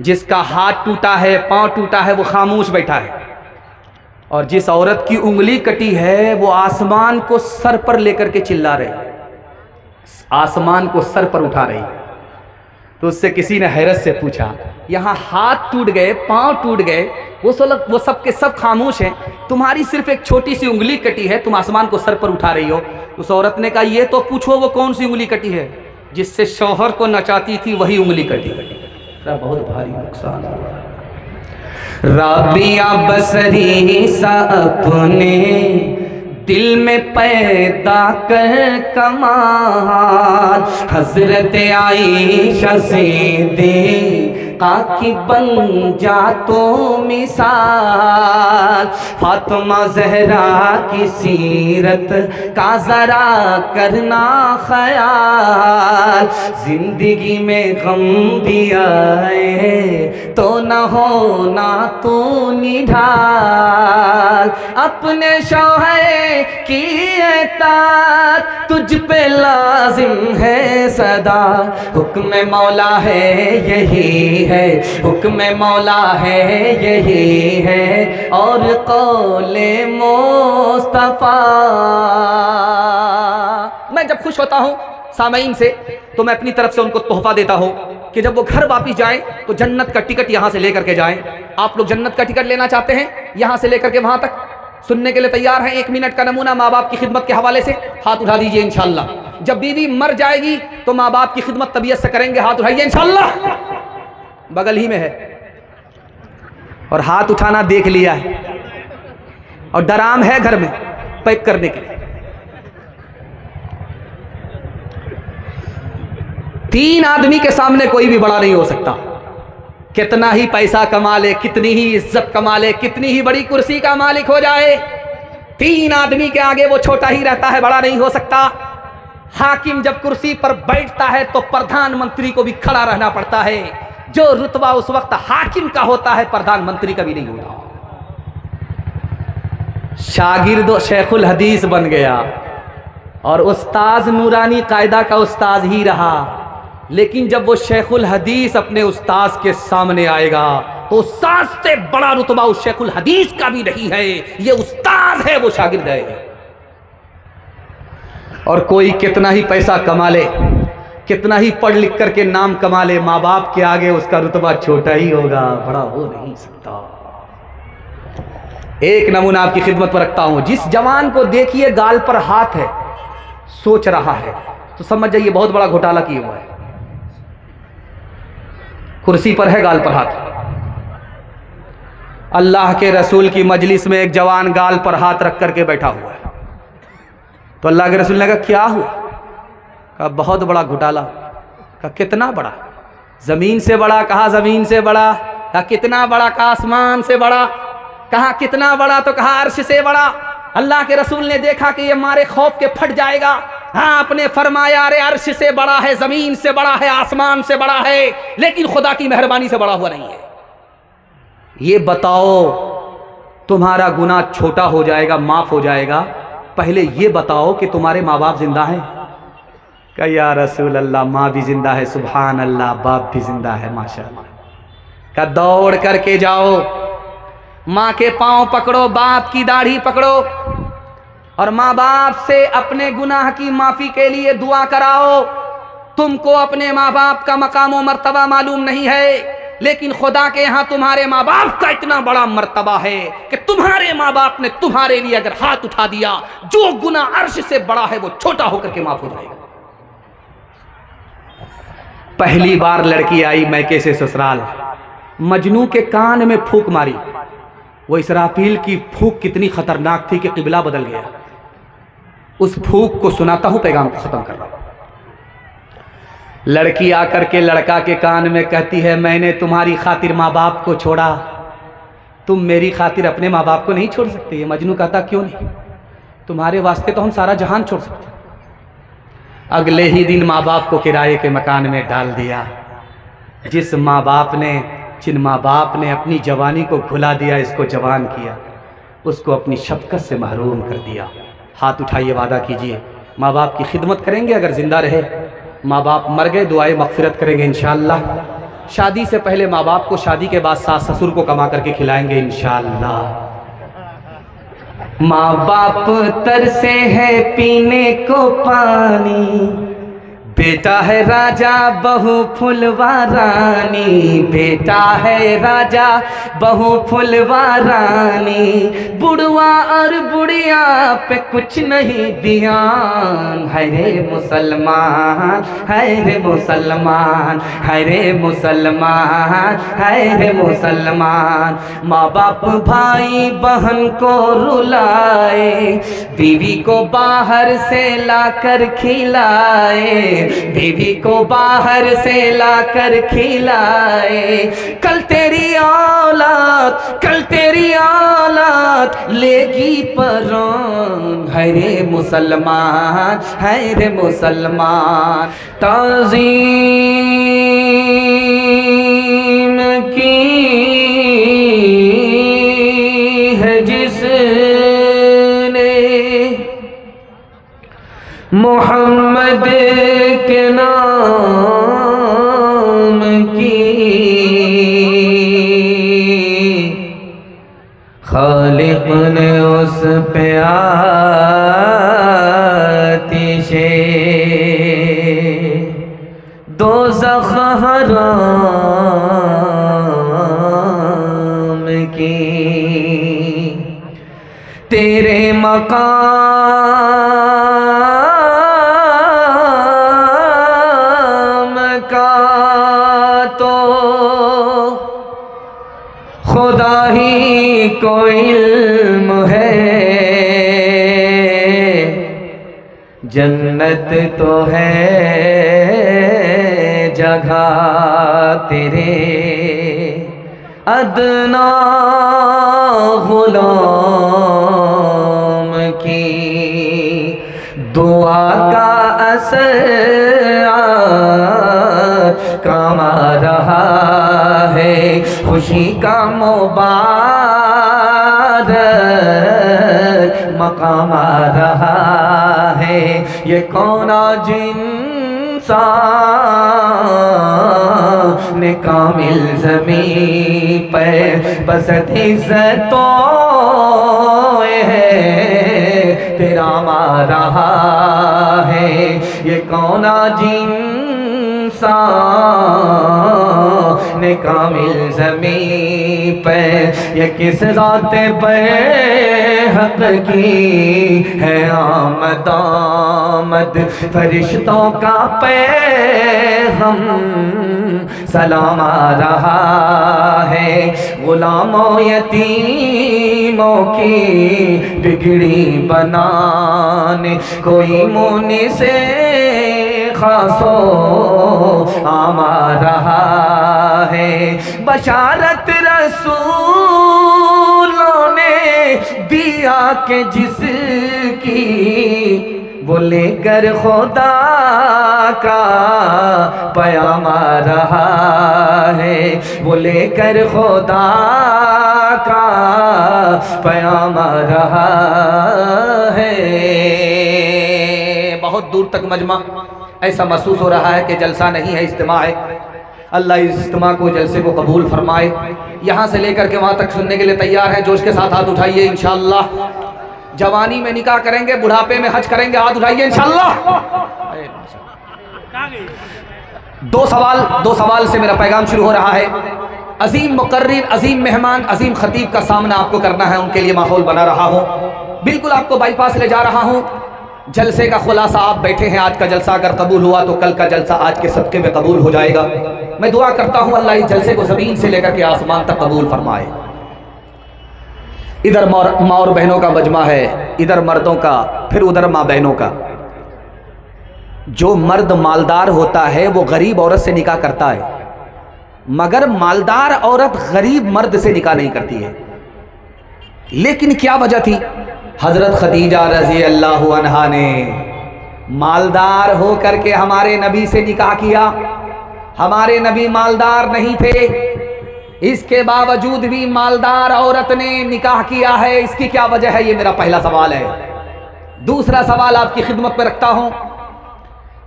जिसका हाथ टूटा है, पांव टूटा है, वो खामोश बैठा है, और जिस औरत की उंगली कटी है वो आसमान को सर पर लेकर के चिल्ला रही है। आसमान को सर पर उठा रही। तो उससे किसी ने हैरत से पूछा, यहाँ हाथ टूट गए, पांव टूट गए, वो सब के सब खामोश हैं, तुम्हारी सिर्फ एक छोटी सी उंगली कटी है, तुम आसमान को सर पर उठा रही हो। उस औरत ने कहा, ये तो पूछो वो कौन सी उंगली कटी है? जिससे शौहर को नचाती थी वही उंगली कटी। बहुत भारी नुकसान हुआ। राबिया बसरी सा अपने दिल में पैदा कर कमाल, हजरत आयशा से दे की बन जा तो मिसाल, फातिमा जहरा की सीरत का जरा करना ख्याल, जिंदगी में गम भी आए तो न हो ना तो निढाल, अपने शौहर की एतात तुझ पे लाजिम है सदा, हुक्म मौला है यही है, हुक्म मौला है यही है, और कौले मुस्तफा। मैं जब खुश होता हूँ सामईन से तो मैं अपनी तरफ से उनको तोहफा देता हूँ कि जब वो घर वापिस जाएं तो जन्नत का टिकट यहाँ से लेकर के जाएं। आप लोग जन्नत का टिकट लेना चाहते हैं? यहाँ से लेकर के वहाँ तक सुनने के लिए तैयार हैं? 1 मिनट का नमूना माँ बाप की खिदमत के हवाले से हाथ उठा दीजिए इंशाल्लाह। जब बीवी मर जाएगी तो माँ बाप की खिदमत तबीयत से करेंगे, हाथ उठाइए इंशाल्लाह। बगल ही में है और हाथ उठाना देख लिया है और डराम है घर में पैक करने के लिए। 3 आदमी के सामने कोई भी बड़ा नहीं हो सकता। कितना ही पैसा कमा ले, कितनी ही इज्जत कमा ले, कितनी ही बड़ी कुर्सी का मालिक हो जाए, 3 आदमी के आगे वो छोटा ही रहता है, बड़ा नहीं हो सकता। हाकिम जब कुर्सी पर बैठता है तो प्रधानमंत्री को भी खड़ा रहना पड़ता है। जो रुतबा उस वक्त हाकिम का होता है प्रधानमंत्री का भी नहीं होता। शागिर्द शेखुल हदीस बन गया और उस्ताज नूरानी कायदा का उस्ताज ही रहा, लेकिन जब वो शेखुल हदीस अपने उस्ताज के सामने आएगा तो उस्ताज से बड़ा रुतबा उस शेखुल हदीस का भी नहीं है, ये उस्ताज है, वो शागिर्द है। और कोई कितना ही पैसा कमा ले, कितना ही पढ़ लिख करके नाम कमा ले, माँ बाप के आगे उसका रुतबा छोटा ही होगा, बड़ा हो नहीं सकता। एक नमूना आपकी खिदमत पर रखता हूं। जिस जवान को देखिए गाल पर हाथ है, सोच रहा है, तो समझ जाइए बहुत बड़ा घोटाला किया हुआ है। कुर्सी पर है, गाल पर हाथ। अल्लाह के रसूल की मजलिस में एक जवान गाल पर हाथ रख करके बैठा हुआ है। तो अल्लाह के रसूल ने कहा क्या हुआ? कहा बहुत बड़ा घोटाला। कहा कितना बड़ा? जमीन से बड़ा। कहा जमीन से बड़ा। कहा कितना बड़ा? कहा आसमान से बड़ा। कहा कितना बड़ा? तो कहा अर्श से बड़ा। अल्लाह के रसूल ने देखा कि ये मारे खौफ के फट जाएगा। हाँ, आपने फरमाया अरे अर्श से बड़ा है, जमीन से बड़ा है, आसमान से बड़ा है, लेकिन खुदा की मेहरबानी से बड़ा हुआ नहीं है। ये बताओ तुम्हारा गुनाह छोटा हो जाएगा, माफ हो जाएगा, पहले ये बताओ कि तुम्हारे माँ बाप जिंदा हैं? कहा या रसूल अल्लाह, माँ भी जिंदा है, सुभान अल्लाह, बाप भी जिंदा है, माशाअल्लाह। कहा दौड़ करके जाओ, माँ के पांव पकड़ो, बाप की दाढ़ी पकड़ो और माँ बाप से अपने गुनाह की माफी के लिए दुआ कराओ। तुमको अपने माँ बाप का मकाम व मर्तबा मालूम नहीं है, लेकिन खुदा के यहाँ तुम्हारे माँ बाप का इतना बड़ा मर्तबा है कि तुम्हारे माँ बाप ने तुम्हारे लिए अगर हाथ उठा दिया, जो गुनाह अर्श से बड़ा है वो छोटा होकर के माफ हो जाएगा। पहली बार लड़की आई मैके से ससुराल, मजनू के कान में फूंक मारी। वो इसराफील की फूंक कितनी खतरनाक थी कि किबला बदल गया। उस फूंक को सुनाता हूं, पैगाम को खत्म कर रहा हूं। लड़की आकर के लड़का के कान में कहती है, मैंने तुम्हारी खातिर माँ बाप को छोड़ा, तुम मेरी खातिर अपने माँ बाप को नहीं छोड़ सकते? मजनू कहता क्यों नहीं, तुम्हारे वास्ते तो हम सारा जहान छोड़ सकते। अगले ही दिन माँ बाप को किराए के मकान में डाल दिया। जिस माँ बाप ने, जिन माँ बाप ने अपनी जवानी को भुला दिया, इसको जवान किया, उसको अपनी शफकत से महरूम कर दिया। हाथ उठाइए, वादा कीजिए माँ बाप की खिदमत करेंगे अगर ज़िंदा रहे। माँ बाप मर गए, दुआए मगफिरत करेंगे इंशाअल्लाह। शादी से पहले माँ बाप को, शादी के बाद सास ससुर को कमा करके खिलाएंगे इंशाअल्लाह। माँ बाप तरसे है पीने को पानी, बेटा है राजा बहू फुलवा रानी, बेटा है राजा बहू फुलवा रानी, बुढ़वा और बुढ़िया पे कुछ नहीं ध्यान। है रे मुसलमान, है रे मुसलमान, है रे मुसलमान, है रे मुसलमान। माँ बाप भाई बहन को रुलाए, बीवी को बाहर से लाकर खिलाए, बीवी को बाहर से लाकर खिलाए। कल तेरी औलाद, कल तेरी औलाद लेगी परान। है रे मुसलमान, है रे मुसलमान। ताज़ीम की है जिसने मोहम्मद के नाम की, खालिक ने उस पे आतिशे दोज़ख हराम की। तेरे मकाम का तो खुदा ही को इल्म है, जन्नत तो है जगह तेरे अदना गुलाम की। दुआ का असर काम आ रहा है, खुशी का मुबारक मकाम आ रहा है। ये कौन आज इंसान ने कामिल ज़मीं पर बसत इज़्ज़तों है तेरा मा रहा है। ये कौन आज इंसान ने कामिल ज़मीं पे, ये किस ज़ात पे हक़ की है आमद आमद। फरिश्तों का पे हम सलाम आ रहा है, गुलामों यतीमों की बिगड़ी बनाने कोई मुनि से खासो आमा रहा है। बशारत रसूलों ने दिया के जिसकी, वो लेकर खुदा का पैगाम आ रहा है, वो लेकर खुदा का पैगाम आ रहा है। बहुत दूर तक मजमा ऐसा महसूस हो रहा है कि जलसा नहीं है, इज्तिमा है। अल्लाह इस इज्तिमा को, जलसे को कबूल फरमाए। यहाँ से लेकर के वहाँ तक सुनने के लिए तैयार हैं? जोश के साथ हाथ उठाइए इंशाअल्लाह। जवानी में निकाह करेंगे, बुढ़ापे में हज करेंगे, हाथ उठाइए इंशाअल्लाह। दो सवाल से मेरा पैगाम शुरू हो रहा है। अजीम मुकर्रिर, अजीम मेहमान, अजीम खतीब का सामना आपको करना है, उनके लिए माहौल बना रहा हूँ। बिल्कुल आपको बाईपास ले जा रहा हूँ। जलसे का खुलासा आप बैठे हैं। आज का जलसा अगर कबूल हुआ तो कल का जलसा आज के सदक़े में कबूल हो जाएगा। मैं दुआ करता हूँ अल्लाह इस जलसे को ज़मीन से लेकर के आसमान तक कबूल फरमाए। इधर माँ और बहनों का मजमा है, इधर मर्दों का, फिर उधर माँ बहनों का। जो मर्द मालदार होता है वो गरीब औरत से निकाह करता है, मगर मालदार औरत गरीब मर्द से निकाह नहीं करती है। लेकिन क्या वजह थी? हजरत खदीजा रजी अल्लाह अन्हा ने मालदार हो करके हमारे नबी से निकाह किया। हमारे नबी मालदार नहीं थे, इसके बावजूद भी मालदार औरत ने निकाह किया है। इसकी क्या वजह है? ये मेरा पहला सवाल है। दूसरा सवाल आपकी खिदमत में रखता हूं।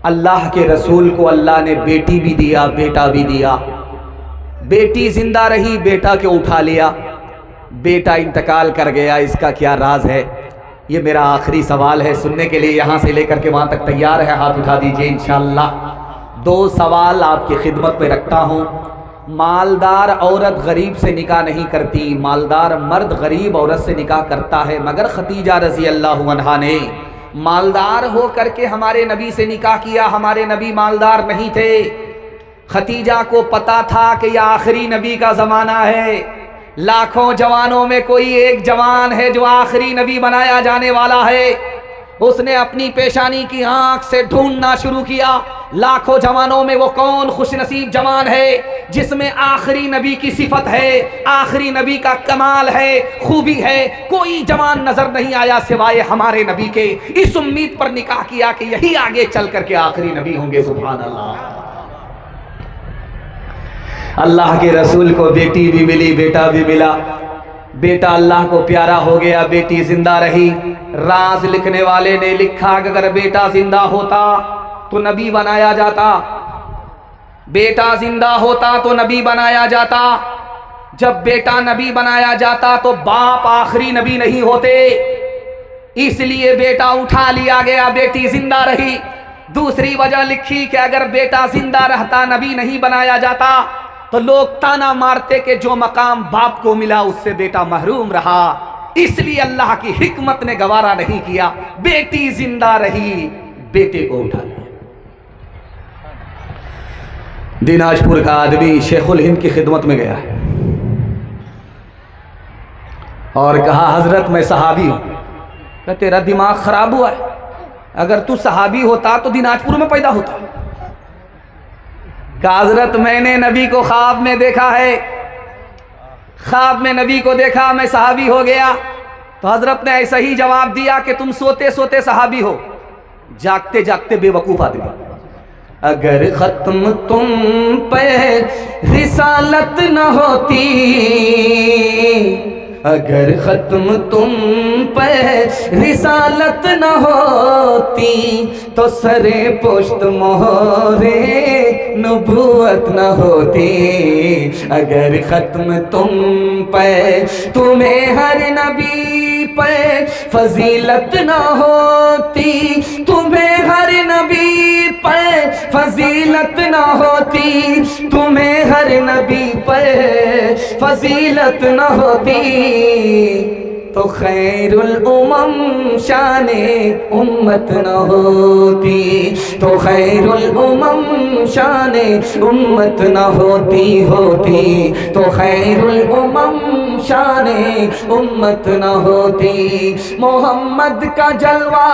अल्लाह के रसूल को अल्लाह ने बेटी भी दिया, बेटा भी दिया। बेटी जिंदा रही, बेटा को उठा लिया, बेटा इंतकाल कर गया। इसका क्या राज है? ये मेरा आखिरी सवाल है, सुनने के लिए यहाँ से लेकर के वहाँ तक तैयार है? हाथ उठा दीजिए इंशाअल्लाह। 2 सवाल आपकी खिदमत में रखता हूँ। मालदार औरत गरीब से निकाह नहीं करती, मालदार मर्द गरीब औरत से निकाह करता है, मगर खतीजा रज़ी अल्लाह अन्हा ने मालदार हो करके हमारे नबी से निकाह किया। हमारे नबी मालदार नहीं थे। खतीजा को पता था कि यह आखिरी नबी का ज़माना है, लाखों जवानों में कोई एक जवान है जो आखिरी नबी बनाया जाने वाला है। उसने अपनी पेशानी की आंख से ढूंढना शुरू किया, लाखों जवानों में वो कौन खुशनसीब जवान है जिसमें आखिरी नबी की सिफत है, आखिरी नबी का कमाल है, खूबी है। कोई जवान नजर नहीं आया सिवाय हमारे नबी के। इस उम्मीद पर निकाह किया कि यही आगे चल करके आखिरी नबी होंगे। सुभान अल्लाह। अल्लाह के रसूल को बेटी भी मिली, बेटा भी मिला। बेटा अल्लाह को प्यारा हो गया, बेटी जिंदा रही। राज लिखने वाले ने लिखा कि अगर बेटा जिंदा होता तो नबी बनाया जाता, बेटा जिंदा होता तो नबी बनाया जाता। जब बेटा नबी बनाया जाता तो बाप आखिरी नबी नहीं होते, इसलिए बेटा उठा लिया गया, बेटी जिंदा रही। दूसरी वजह लिखी कि अगर बेटा जिंदा रहता, नबी नहीं बनाया जाता, तो लोग ताना मारते कि जो मकाम बाप को मिला उससे बेटा महरूम रहा। इसलिए अल्लाह की हिकमत ने गवारा नहीं किया, बेटी जिंदा रही, बेटे को उठा लिया। दिनाजपुर का आदमी शेखुल हिंद की खिदमत में गया और कहा, हजरत मैं सहाबी हूं। क्या तेरा दिमाग खराब हुआ है? अगर तू सहाबी होता तो दिनाजपुर में पैदा होता। कहा, हजरत मैंने नबी को ख्वाब में देखा है, ख्वाब में नबी को देखा, मैं सहाबी हो गया। तो हजरत ने ऐसा ही जवाब दिया कि तुम सोते सोते सहाबी हो, जागते जागते बेवकूफ आदमी। अगर खत्म तुम पे रिसालत न होती, अगर खत्म तुम पे रिसालत न होती, तो सरे पुश्त मोहरे नबूवत न होती। अगर खत्म तुम पे तुम्हें हर नबी पे फजीलत न होती, तुम्हें हर नबी पे फजीलत न होती, तुम्हें हर नबी पे फजीलत न होती, तो खैरुल उमम शाने उम्मत न होती, तो खैरुल उमम शाने उम्मत न होती, तो खैरुल उमम शाने उम्मत न होती। मोहम्मद का जलवा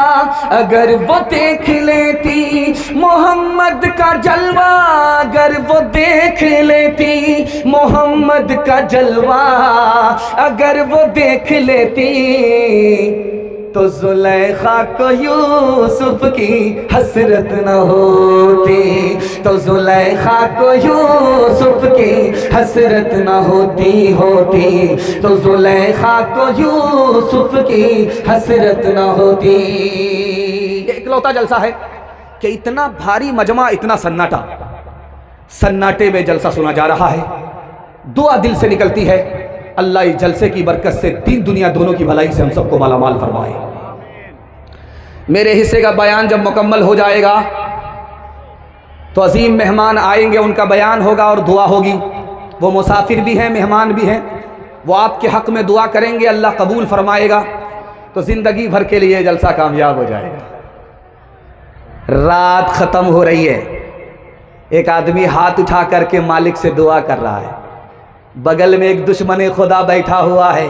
अगर वो देख लेती, मोहम्मद का जलवा अगर वो देख लेती, मोहम्मद का जलवा अगर वो देख लेती, तो जुलेखा को यूसुफ की हसरत न होती, तो जुलेखा को यूसुफ की हसरत न होती, तो जुलेखा को यूसुफ की हसरत न होती। इकलौता जलसा है कि इतना भारी मजमा, इतना सन्नाटा, सन्नाटे में जलसा सुना जा रहा है। दुआ दिल से निकलती है, अल्लाह इस जलसे की बरकत से दीन दुनिया दोनों की भलाई से हम सबको मालामाल फरमाए। मेरे हिस्से का बयान जब मुकम्मल हो जाएगा तो अजीम मेहमान आएंगे, उनका बयान होगा और दुआ होगी। वो मुसाफिर भी हैं, मेहमान भी हैं, वो आपके हक़ में दुआ करेंगे, अल्लाह कबूल फरमाएगा, तो ज़िंदगी भर के लिए जलसा कामयाब हो जाएगा। रात ख़त्म हो रही है, एक आदमी हाथ उठा करके मालिक से दुआ कर रहा है। बगल में एक दुश्मन खुदा बैठा हुआ है,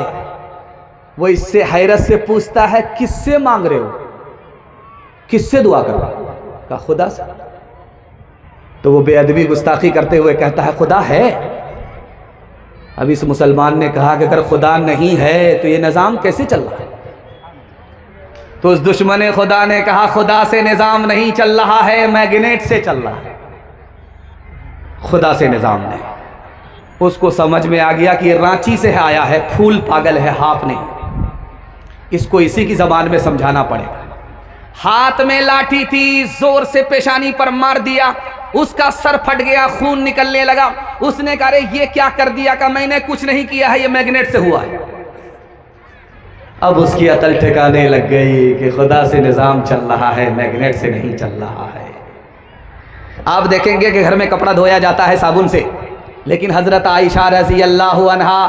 वो इससे हैरत से पूछता है, किससे मांग रहे हो, किससे दुआ कर रहा हो? कहा, खुदा से। तो वो बेअदबी गुस्ताखी करते हुए कहता है, खुदा है। अब इस मुसलमान ने कहा कि अगर खुदा नहीं है तो ये निज़ाम कैसे चल रहा है? तो उस दुश्मन खुदा ने कहा, खुदा से निज़ाम नहीं चल रहा है, मैग्नेट से चल रहा है, खुदा से निज़ाम नहीं। उसको समझ में आ गया कि ये रांची से आया है, फूल पागल है, हाफ नहीं। इसको इसी की ज़बान में समझाना पड़ेगा। हाथ में लाठी थी, जोर से पेशानी पर मार दिया, उसका सर फट गया, खून निकलने लगा। उसने कहा, अरे ये क्या कर दिया? का मैंने कुछ नहीं किया है, ये मैग्नेट से हुआ है। अब उसकी अकल ठिकाने लग गई कि खुदा से निज़ाम चल रहा है, मैग्नेट से नहीं चल रहा है। आप देखेंगे कि घर में कपड़ा धोया जाता है साबुन से, लेकिन हज़रत आयशा रज़ी अल्लाह अन्हा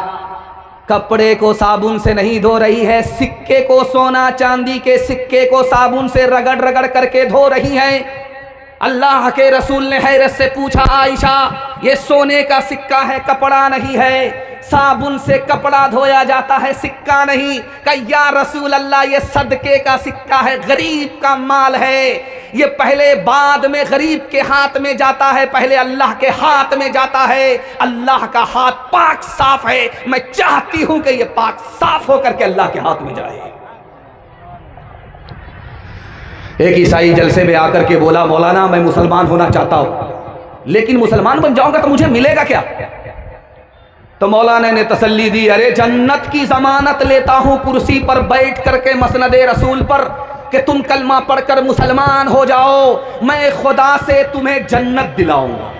कपड़े को साबुन से नहीं धो रही है, सिक्के को, सोना चांदी के सिक्के को साबुन से रगड़ रगड़ करके धो रही हैं। अल्लाह के रसूल ने हैरत से पूछा, आयशा ये सोने का सिक्का है, कपड़ा नहीं है, साबुन से कपड़ा धोया जाता है, सिक्का नहीं। कहा या रसूल अल्लाह ये सदके का सिक्का है, गरीब का माल है, ये पहले बाद में गरीब के हाथ में जाता है, पहले अल्लाह के हाथ में जाता है। अल्लाह का हाथ पाक साफ है, मैं चाहती हूं कि ये पाक साफ होकर के अल्लाह के हाथ में जाए। एक ईसाई जलसे में आकर के बोला, मौलाना मैं मुसलमान होना चाहता हूं, लेकिन मुसलमान बन जाऊंगा तो मुझे मिलेगा क्या? तो मौलाना ने तसल्ली दी, अरे जन्नत की जमानत लेता हूं कुर्सी पर बैठ करके मसनदे रसूल पर कि तुम कलमा पढ़कर मुसलमान हो जाओ, मैं खुदा से तुम्हें जन्नत दिलाऊंगा।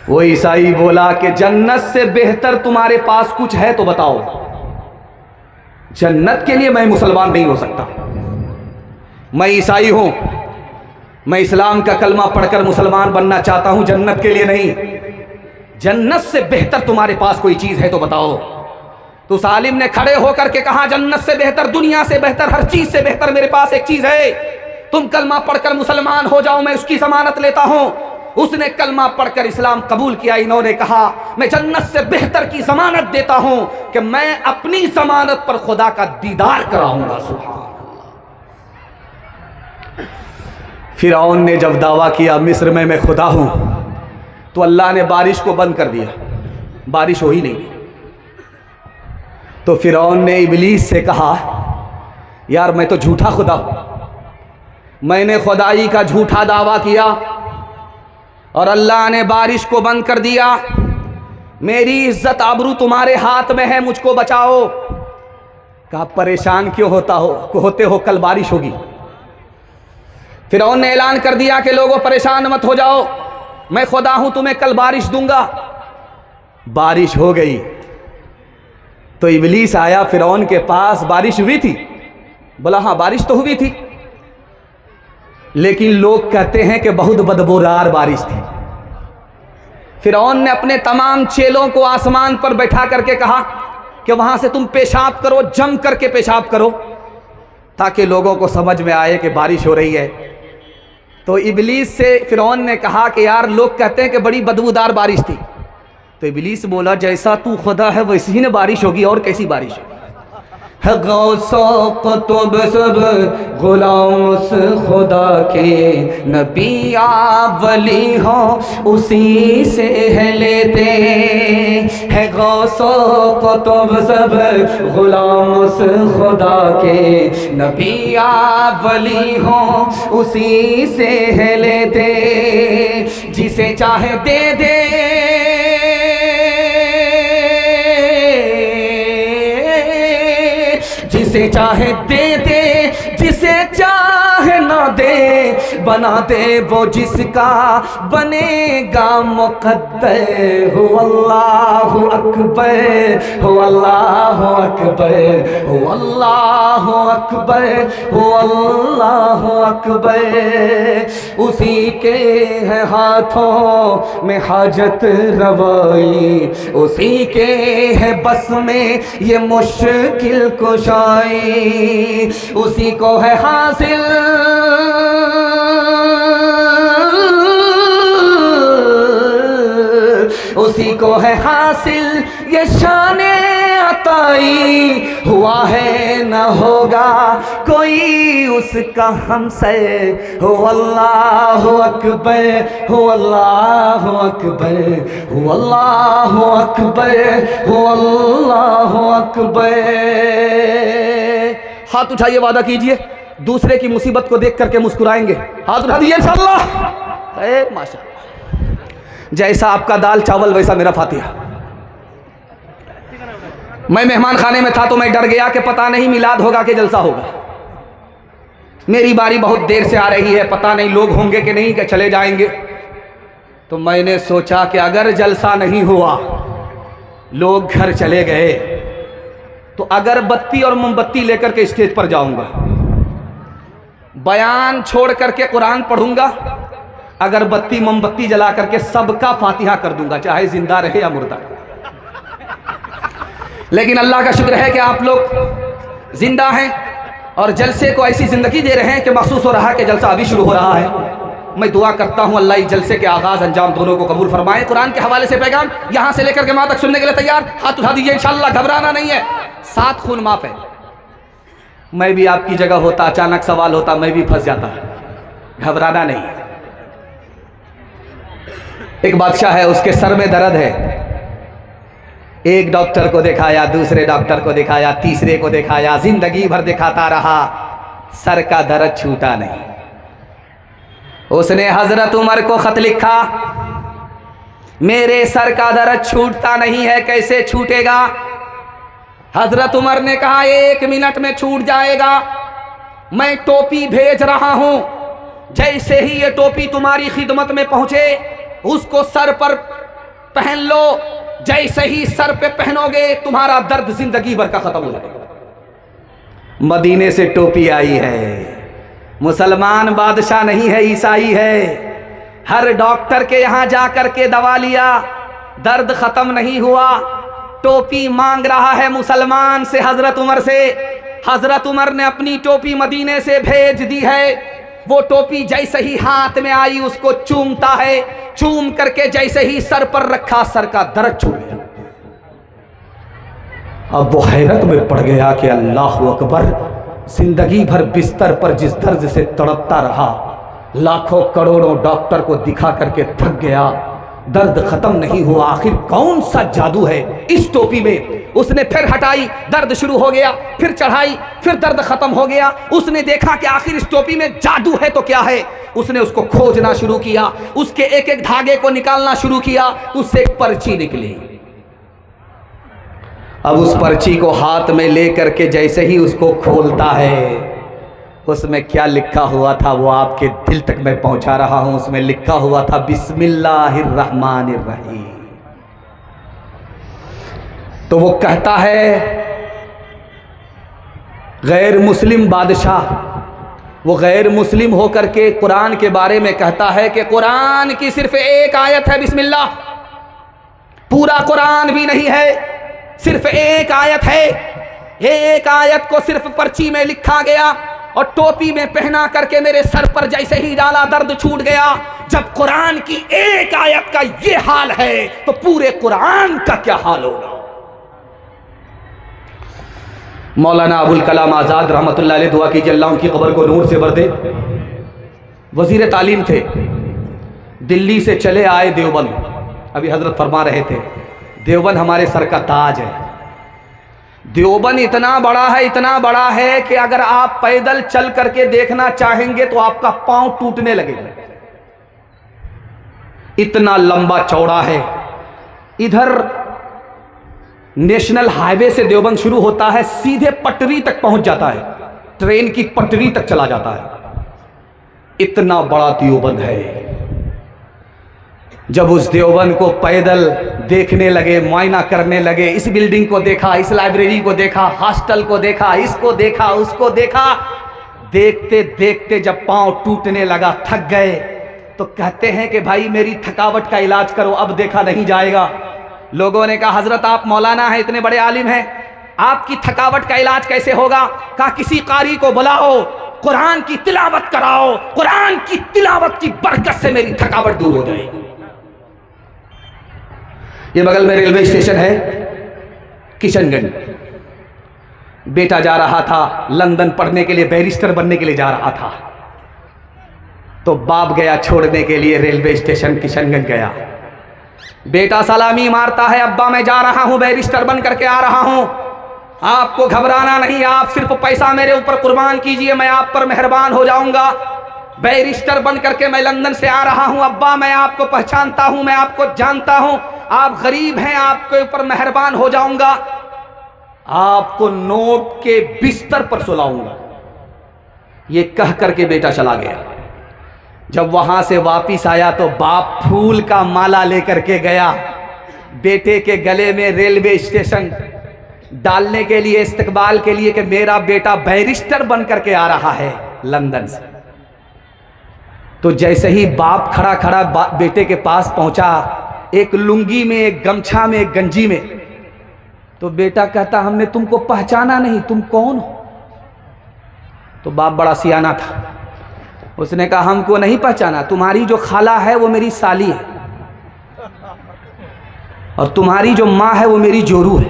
वो ईसाई बोला कि जन्नत से बेहतर तुम्हारे पास कुछ है तो बताओ। जन्नत के लिए मैं मुसलमान नहीं हो सकता, मैं ईसाई हूं, मैं इस्लाम का कलमा पढ़कर मुसलमान बनना चाहता हूं, जन्नत के लिए नहीं। जन्नत से बेहतर तुम्हारे पास कोई चीज है तो बताओ। तो उस आलिम ने खड़े होकर के कहा, जन्नत से बेहतर, दुनिया से बेहतर, हर चीज से बेहतर मेरे पास एक चीज है, तुम कलमा पढ़कर मुसलमान हो जाओ, मैं उसकी जमानत लेता हूं। उसने कलमा पढ़कर इस्लाम कबूल किया। इन्होंने कहा, मैं जन्नत से बेहतर की जमानत देता हूं कि मैं अपनी जमानत पर खुदा का दीदार कराऊंगा। सुभान अल्लाह। फिरौन ने जब दावा किया मिस्र में मैं खुदा हूं, तो अल्लाह ने बारिश को बंद कर दिया, बारिश हो ही नहीं। तो फिरौन ने इबलीस से कहा, यार मैं तो झूठा खुदा हूं, मैंने खुदाई का झूठा दावा किया और अल्लाह ने बारिश को बंद कर दिया, मेरी इज्जत आबरू तुम्हारे हाथ में है, मुझको बचाओ। कहा परेशान क्यों होते हो, कल बारिश होगी। फिरौन ने ऐलान कर दिया कि लोगों परेशान मत हो जाओ, मैं खुदा हूं, तुम्हें कल बारिश दूंगा। बारिश हो गई तो इबलीस आया फिरौन के पास, बारिश हुई थी? बोला हाँ बारिश तो हुई थी, लेकिन लोग कहते हैं कि बहुत बदबूदार बारिश थी। फिरौन ने अपने तमाम चेलों को आसमान पर बैठा करके कहा कि वहां से तुम पेशाब करो, जम करके पेशाब करो, ताकि लोगों को समझ में आए कि बारिश हो रही है। तो इबलीस से फिरौन ने कहा कि यार लोग कहते हैं कि बड़ी बदबूदार बारिश थी। तो इबलीस बोला, जैसा तू खुदा है वैसी ही ना बारिश होगी, और कैसी बारिश होगी। कुतुब सब गुलाम उस खुदा के, नबी आप वली हो उसी से है लेते है। गौसो कुतुब सब गुलाम उस खुदा के, नबी आप वली हो उसी से है लेते, जिसे चाहे दे दे जिसे चाहे दे दे, जिसे चाहे ना दे, बना दे वो जिसका बनेगा मुक़द्दर। हो अल्लाह अकबर, हो अल्लाह अकबर, हो अल्लाह अकबर, हो अल्लाह अकबर। उसी के है हाथों में हाजत रवाई, उसी के है बस में ये मुश्किल कुशाई, उसी को है हासिल उसी को है हासिल ये शाने अताई। हुआ है न होगा कोई उसका हमसे। हो अल्लाह अकबर, हो अल्लाह अकबर, हो अल्लाह अकबर, हो अल्लाह अकबर। हाथ उठाइए, वादा कीजिए दूसरे की मुसीबत को देख करके मुस्कुराएंगे। हाथ उठा दीजिए इंशाअल्लाह। माशाअल्लाह, जैसा आपका दाल चावल वैसा मेरा फातिहा। मैं मेहमान खाने में था तो मैं डर गया कि पता नहीं मिलाद होगा कि जलसा होगा। मेरी बारी बहुत देर से आ रही है, पता नहीं लोग होंगे कि नहीं, कि चले जाएंगे। तो मैंने सोचा कि अगर जलसा नहीं हुआ, लोग घर चले गए, तो अगरबत्ती और मोमबत्ती लेकर के स्टेज पर जाऊंगा, बयान छोड़ करके कुरान पढ़ूंगा, अगरबत्ती मोमबत्ती जला करके सबका फातिहा कर दूंगा, चाहे जिंदा रहे या मुर्दा। लेकिन अल्लाह का शुक्र है कि आप लोग जिंदा हैं और जलसे को ऐसी जिंदगी दे रहे हैं कि महसूस हो रहा है कि जलसा अभी शुरू हो रहा है। मैं दुआ करता हूं अल्लाह इस जलसे के आगाज अंजाम दोनों को कबूल फरमाए। कुरान के हवाले से पैगाम यहां से लेकर के वहां तक सुनने के लिए तैयार? हाथ उठा दीजिए, इंशाअल्लाह घबराना नहीं है। 7 खून माफ है। मैं भी आपकी जगह होता, अचानक सवाल होता, मैं भी फंस जाता, घबराना नहीं। एक बादशाह है, उसके सर में दर्द है, एक डॉक्टर को दिखाया, दूसरे डॉक्टर को दिखाया, तीसरे को दिखाया, जिंदगी भर दिखाता रहा, सर का दर्द छूटा नहीं। उसने हजरत उमर को खत लिखा, मेरे सर का दर्द छूटता नहीं है, कैसे छूटेगा? हजरत उमर ने कहा 1 मिनट में छूट जाएगा, मैं टोपी भेज रहा हूं, जैसे ही ये टोपी तुम्हारी खिदमत में पहुंचे उसको सर पर पहन लो, जैसे ही सर पे पहनोगे तुम्हारा दर्द जिंदगी भर का खत्म हो जाएगा। मदीने से टोपी आई है, मुसलमान बादशाह नहीं है, ईसाई है। हर डॉक्टर के यहां जाकर के दवा लिया, दर्द खत्म नहीं हुआ, टोपी मांग रहा है मुसलमान से, हजरत उमर से। हजरत उमर ने अपनी टोपी मदीने से भेज दी है। वो टोपी जैसे ही हाथ में आई उसको चूमता है, चूम करके जैसे ही सर पर रखा सर का दर्द छूट गया। अब वो हैरत में पड़ गया कि अल्लाह अकबर, जिंदगी भर बिस्तर पर जिस दर्द से तड़पता रहा, लाखों करोड़ों डॉक्टर को दिखा करके थक गया, दर्द खत्म नहीं हुआ, आखिर कौन सा जादू है इस टोपी में? उसने फिर हटाई, दर्द शुरू हो गया, फिर चढ़ाई, फिर दर्द खत्म हो गया। उसने देखा कि आखिर इस टोपी में जादू है तो क्या है। उसने उसको खोजना शुरू किया, उसके एक एक धागे को निकालना शुरू किया, उससे एक पर्ची निकली। अब उस पर्ची को हाथ में लेकर के जैसे ही उसको खोलता है, उसमें क्या लिखा हुआ था वो आपके दिल तक मैं पहुंचा रहा हूं। उसमें लिखा हुआ था बिस्मिल्लाहिर्रहमानिर्रहीम। तो वो कहता है, गैर मुस्लिम बादशाह, वो गैर मुस्लिम होकर के कुरान के बारे में कहता है कि कुरान की सिर्फ एक आयत है बिस्मिल्लाह, पूरा कुरान भी नहीं है, सिर्फ एक आयत है। एक आयत को सिर्फ पर्ची में लिखा गया और टोपी में पहना करके मेरे सर पर जैसे ही डाला दर्द छूट गया। जब कुरान की एक आयत का ये हाल है तो पूरे कुरान का क्या हाल होगा? मौलाना अबुल कलाम आज़ाद रहमतुल्लाह अलैह, दुआ कीजिए अल्लाह उनकी कब्र को नूर से भर दे, वजीर तालीम थे, दिल्ली से चले आए देवबंद। अभी हजरत फरमा रहे थे देवबंद हमारे सर का ताज है। देवबंद इतना बड़ा है, इतना बड़ा है कि अगर आप पैदल चल करके देखना चाहेंगे तो आपका पांव टूटने लगेगा, इतना लंबा चौड़ा है। इधर नेशनल हाईवे से देवबंद शुरू होता है, सीधे पटरी तक पहुंच जाता है, ट्रेन की पटरी तक चला जाता है, इतना बड़ा देवबंद है। जब उस देवबंद को पैदल देखने लगे, मुआयना करने लगे, इस बिल्डिंग को देखा, इस लाइब्रेरी को देखा, हॉस्टल को देखा, इसको देखा, उसको देखा, देखते देखते जब पांव टूटने लगा, थक गए, तो कहते हैं कि भाई मेरी थकावट का इलाज करो, अब देखा नहीं जाएगा। लोगों ने कहा हजरत आप मौलाना हैं, इतने बड़े आलिम हैं, आपकी थकावट का इलाज कैसे होगा? कहा किसी कारी को बुलाओ, कुरान की तिलावत कराओ, कुरान की तिलावत की बरकत से मेरी थकावट दूर हो जाएगी। ये बगल में रेलवे स्टेशन है किशनगंज। बेटा जा रहा था लंदन पढ़ने के लिए, बैरिस्टर बनने के लिए जा रहा था, तो बाप गया छोड़ने के लिए, रेलवे स्टेशन किशनगंज गया। बेटा सलामी मारता है, अब्बा मैं जा रहा हूं, बैरिस्टर बन करके आ रहा हूं, आपको घबराना नहीं, आप सिर्फ पैसा मेरे ऊपर कुर्बान कीजिए, मैं आप पर मेहरबान हो जाऊंगा। बैरिस्टर बन करके मैं लंदन से आ रहा हूं, अब्बा मैं आपको पहचानता हूं, मैं आपको जानता हूं, आप गरीब हैं, आपके ऊपर मेहरबान हो जाऊंगा, आपको नोट के बिस्तर पर सुलाऊंगा। ये कह करके बेटा चला गया। जब वहां से वापिस आया तो बाप फूल का माला लेकर के गया, बेटे के गले में रेलवे स्टेशन डालने के लिए, इस्तकबाल के लिए कि मेरा बेटा बैरिस्टर बन करके आ रहा है लंदन से। तो जैसे ही बाप खड़ा खड़ा बेटे के पास पहुंचा, एक लुंगी में, एक गमछा में, एक गंजी में, तो बेटा कहता हमने तुमको पहचाना नहीं, तुम कौन हो? तो बाप बड़ा सियाना था, उसने कहा हमको नहीं पहचाना, तुम्हारी जो खाला है वो मेरी साली है और तुम्हारी जो माँ है वो मेरी जोरू है,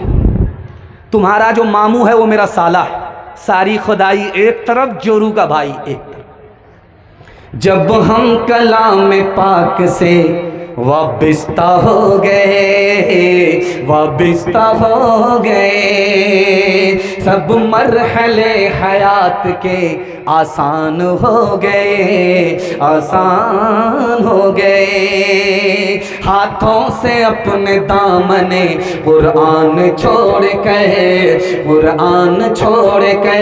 तुम्हारा जो मामू है वो मेरा साला है। सारी खुदाई एक तरफ, जोरू का भाई एक तरफ। जब हम कलाम पाक से वाबिस्ता हो गए, वाबिस्ता हो गए, सब मरहले हयात के आसान हो गए, आसान हो गए। हाथों से अपने दामने कुरान छोड़ के, कुरान छोड़ के,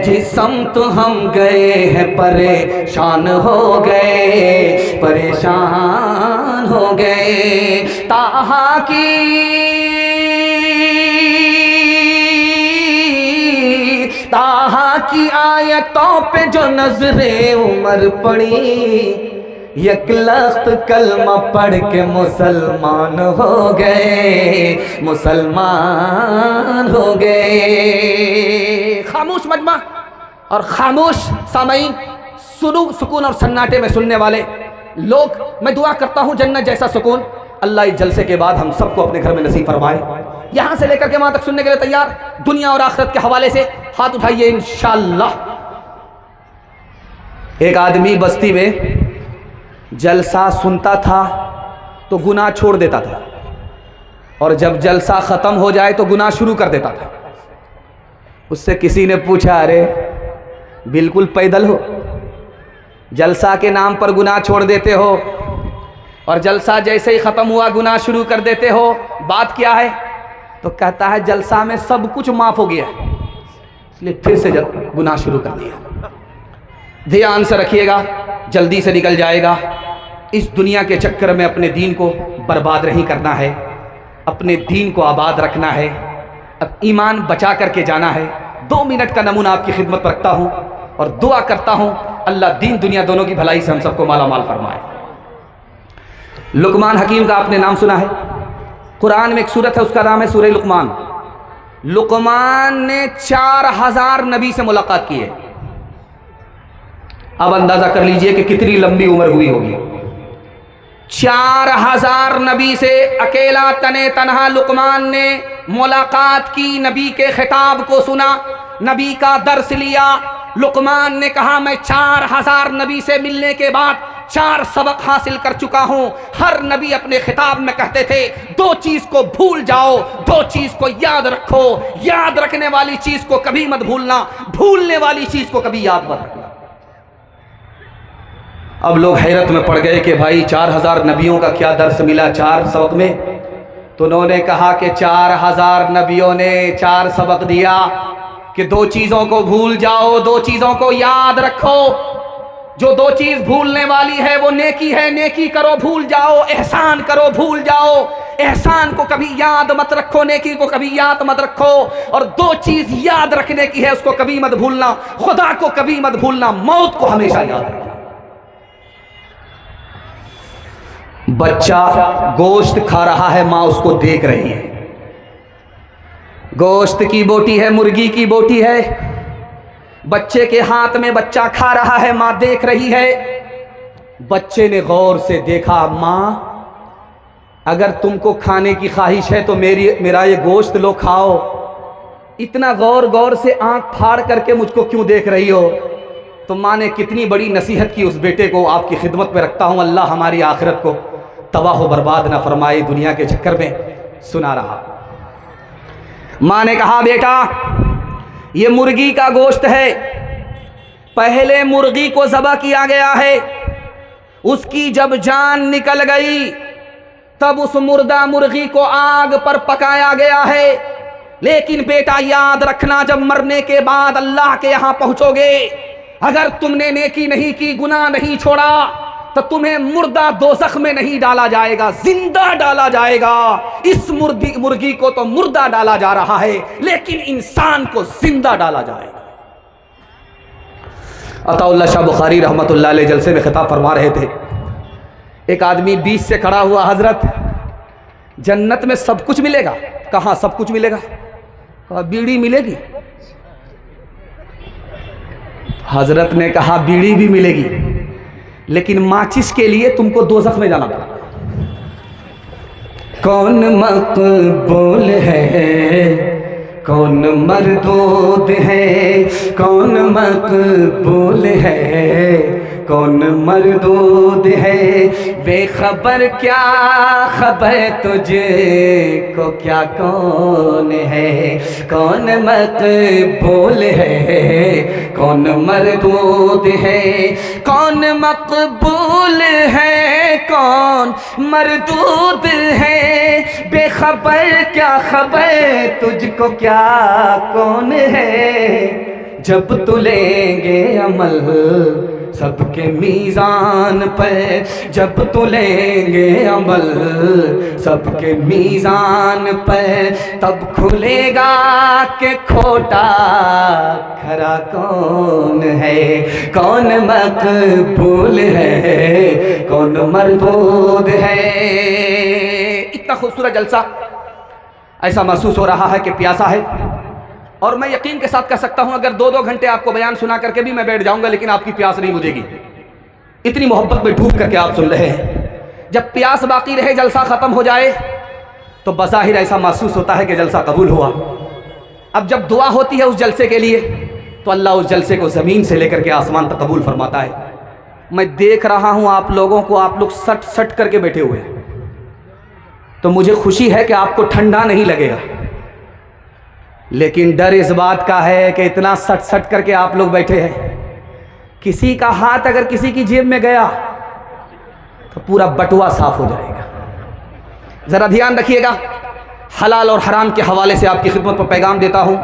जिस्म तो हम गए हैं परेशान हो गए, परेशान हो गए। ताहा की आयतों पे जो नजरे उमर पड़ी, यकलख्त कलमा पढ़ के मुसलमान हो गए, मुसलमान हो गए। खामोश मजमा और खामोश सामईन, सुनो सुकून और सन्नाटे में सुनने वाले लोग, मैं दुआ करता हूँ जन्नत जैसा सुकून अल्लाह इस जलसे के बाद हम सबको अपने घर में नसीब फरमाए। यहाँ से लेकर के वहाँ तक सुनने के लिए तैयार, दुनिया और आखिरत के हवाले से हाथ उठाइए इंशाअल्लाह। एक आदमी बस्ती में जलसा सुनता था तो गुनाह छोड़ देता था, और जब जलसा ख़त्म हो जाए तो गुनाह शुरू कर देता था। उससे किसी ने पूछा, अरे बिल्कुल पैदल हो, जलसा के नाम पर गुनाह छोड़ देते हो और जलसा जैसे ही ख़त्म हुआ गुनाह शुरू कर देते हो, बात क्या है? तो कहता है जलसा में सब कुछ माफ़ हो गया, इसलिए फिर से गुनाह शुरू कर दिया। ध्यान से रखिएगा, जल्दी से निकल जाएगा। इस दुनिया के चक्कर में अपने दीन को बर्बाद नहीं करना है, अपने दीन को आबाद रखना है, अब ईमान बचा करके जाना है। 2 मिनट का नमूना आपकी खिदमत पर रखता हूँ और दुआ करता हूँ अल्लाह दीन दुनिया दोनों की भलाई से हम सबको माला माल फरमाए। लुकमान हकीम का आपने नाम सुना है, कुरान में एक सूरत है उसका नाम है सूरह लुकमान। लुकमान ने 4000 नबी से मुलाकात की है। अब अंदाजा कर लीजिए कि कितनी लंबी उम्र हुई होगी। 4000 नबी से अकेला तने तनहा लुकमान ने मुलाकात की, नबी के खिताब को सुना, नबी का दर्स लिया। लुकमान ने कहा मैं 4000 नबी से मिलने के बाद 4 सबक हासिल कर चुका हूं। हर नबी अपने खिताब में कहते थे 2 चीज को भूल जाओ, 2 चीज को याद रखो, याद रखने वाली चीज को कभी मत भूलना, भूलने वाली चीज को कभी याद मत रखना। अब लोग हैरत में पड़ गए कि भाई 4000 नबियों का क्या दर्स मिला 4 सबक में? तो उन्होंने कहा कि 4000 नबियों ने 4 सबक दिया कि 2 चीज़ों को भूल जाओ, 2 चीज़ों को याद रखो। जो 2 चीज़ भूलने वाली है वो नेकी है, नेकी करो भूल जाओ, एहसान करो भूल जाओ, एहसान को कभी याद मत रखो, नेकी को कभी याद मत रखो। और 2 चीज़ याद रखने की है, उसको कभी मत भूलना, खुदा को कभी मत भूलना, मौत को हमेशा याद रखना। बच्चा गोश्त खा रहा है, माँ उसको देख रही है, गोश्त की बोटी है, मुर्गी की बोटी है, बच्चे के हाथ में बच्चा खा रहा है, माँ देख रही है। बच्चे ने गौर से देखा, माँ अगर तुमको खाने की ख्वाहिश है तो मेरा ये गोश्त लो खाओ, इतना गौर गौर से आंख फाड़ करके मुझको क्यों देख रही हो? तो माँ ने कितनी बड़ी नसीहत की उस बेटे को, आपकी खिदमत में रखता हूँ, अल्लाह हमारी आखिरत को तबाह बर्बाद ना फरमाए, दुनिया के चक्कर में सुना रहा। माँ ने कहा बेटा ये मुर्गी का गोश्त है, पहले मुर्गी को ज़बह किया गया है, उसकी जब जान निकल गई तब उस मुर्दा मुर्गी को आग पर पकाया गया है। लेकिन बेटा याद रखना, जब मरने के बाद अल्लाह के यहाँ पहुँचोगे, अगर तुमने नेकी नहीं की, गुनाह नहीं छोड़ा, तो तुम्हें मुर्दा दोज़ख में नहीं डाला जाएगा, जिंदा डाला जाएगा। इस मुर्गी को तो मुर्दा डाला जा रहा है, लेकिन इंसान को जिंदा डाला जाएगा। अताउल्लाह शाह बुखारी रहमतुल्लाह अलैह जलसे में खिताब फरमा रहे थे। एक आदमी बीच से खड़ा हुआ, हजरत जन्नत में सब कुछ मिलेगा? कहाँ सब कुछ मिलेगा? कहा बीड़ी मिलेगी। हजरत ने कहा बीड़ी भी मिलेगी, लेकिन माचिस के लिए तुमको दोज़ख में जाना पड़ेगा। कौन मकबूल है, कौन मरदूद है, कौन मकबूल है, कौन मरदूद है, बेखबर क्या खबर तुझे को क्या कौन है, कौन मकबूल है, कौन मरदूद है, कौन मकबूल है, कौन मरदूद है, बेखबर क्या खबर तुझको क्या कौन है। जब तू लेंगे अमल सबके मीज़ान पर, जब तो लेंगे अमल सबके मीज़ान पर, तब खुलेगा कि खोटा खरा कौन है, कौन मकबूल है, कौन मरदूद है। इतना खूबसूरत जलसा, ऐसा महसूस हो रहा है कि प्यासा है। और मैं यकीन के साथ कह सकता हूं, अगर 2-2 घंटे आपको बयान सुना करके भी मैं बैठ जाऊंगा, लेकिन आपकी प्यास नहीं बुझेगी। इतनी मोहब्बत में डूब करके आप सुन रहे हैं। जब प्यास बाकी रहे, जलसा खत्म हो जाए, तो बज़ाहिर ऐसा महसूस होता है कि जलसा कबूल हुआ। अब जब दुआ होती है उस जलसे के लिए, तो अल्लाह उस जलसे को ज़मीन से लेकर के आसमान तक कबूल फरमाता है। मैं देख रहा हूँ आप लोगों को, आप लोग सट सट करके बैठे हुए हैं, तो मुझे खुशी है कि आपको ठंडा नहीं लगेगा। लेकिन डर इस बात का है कि इतना सट सट करके आप लोग बैठे हैं, किसी का हाथ अगर किसी की जेब में गया तो पूरा बटुआ साफ हो जाएगा। ज़रा ध्यान रखिएगा। हलाल और हराम के हवाले से आपकी खिदमत पर पैगाम देता हूँ।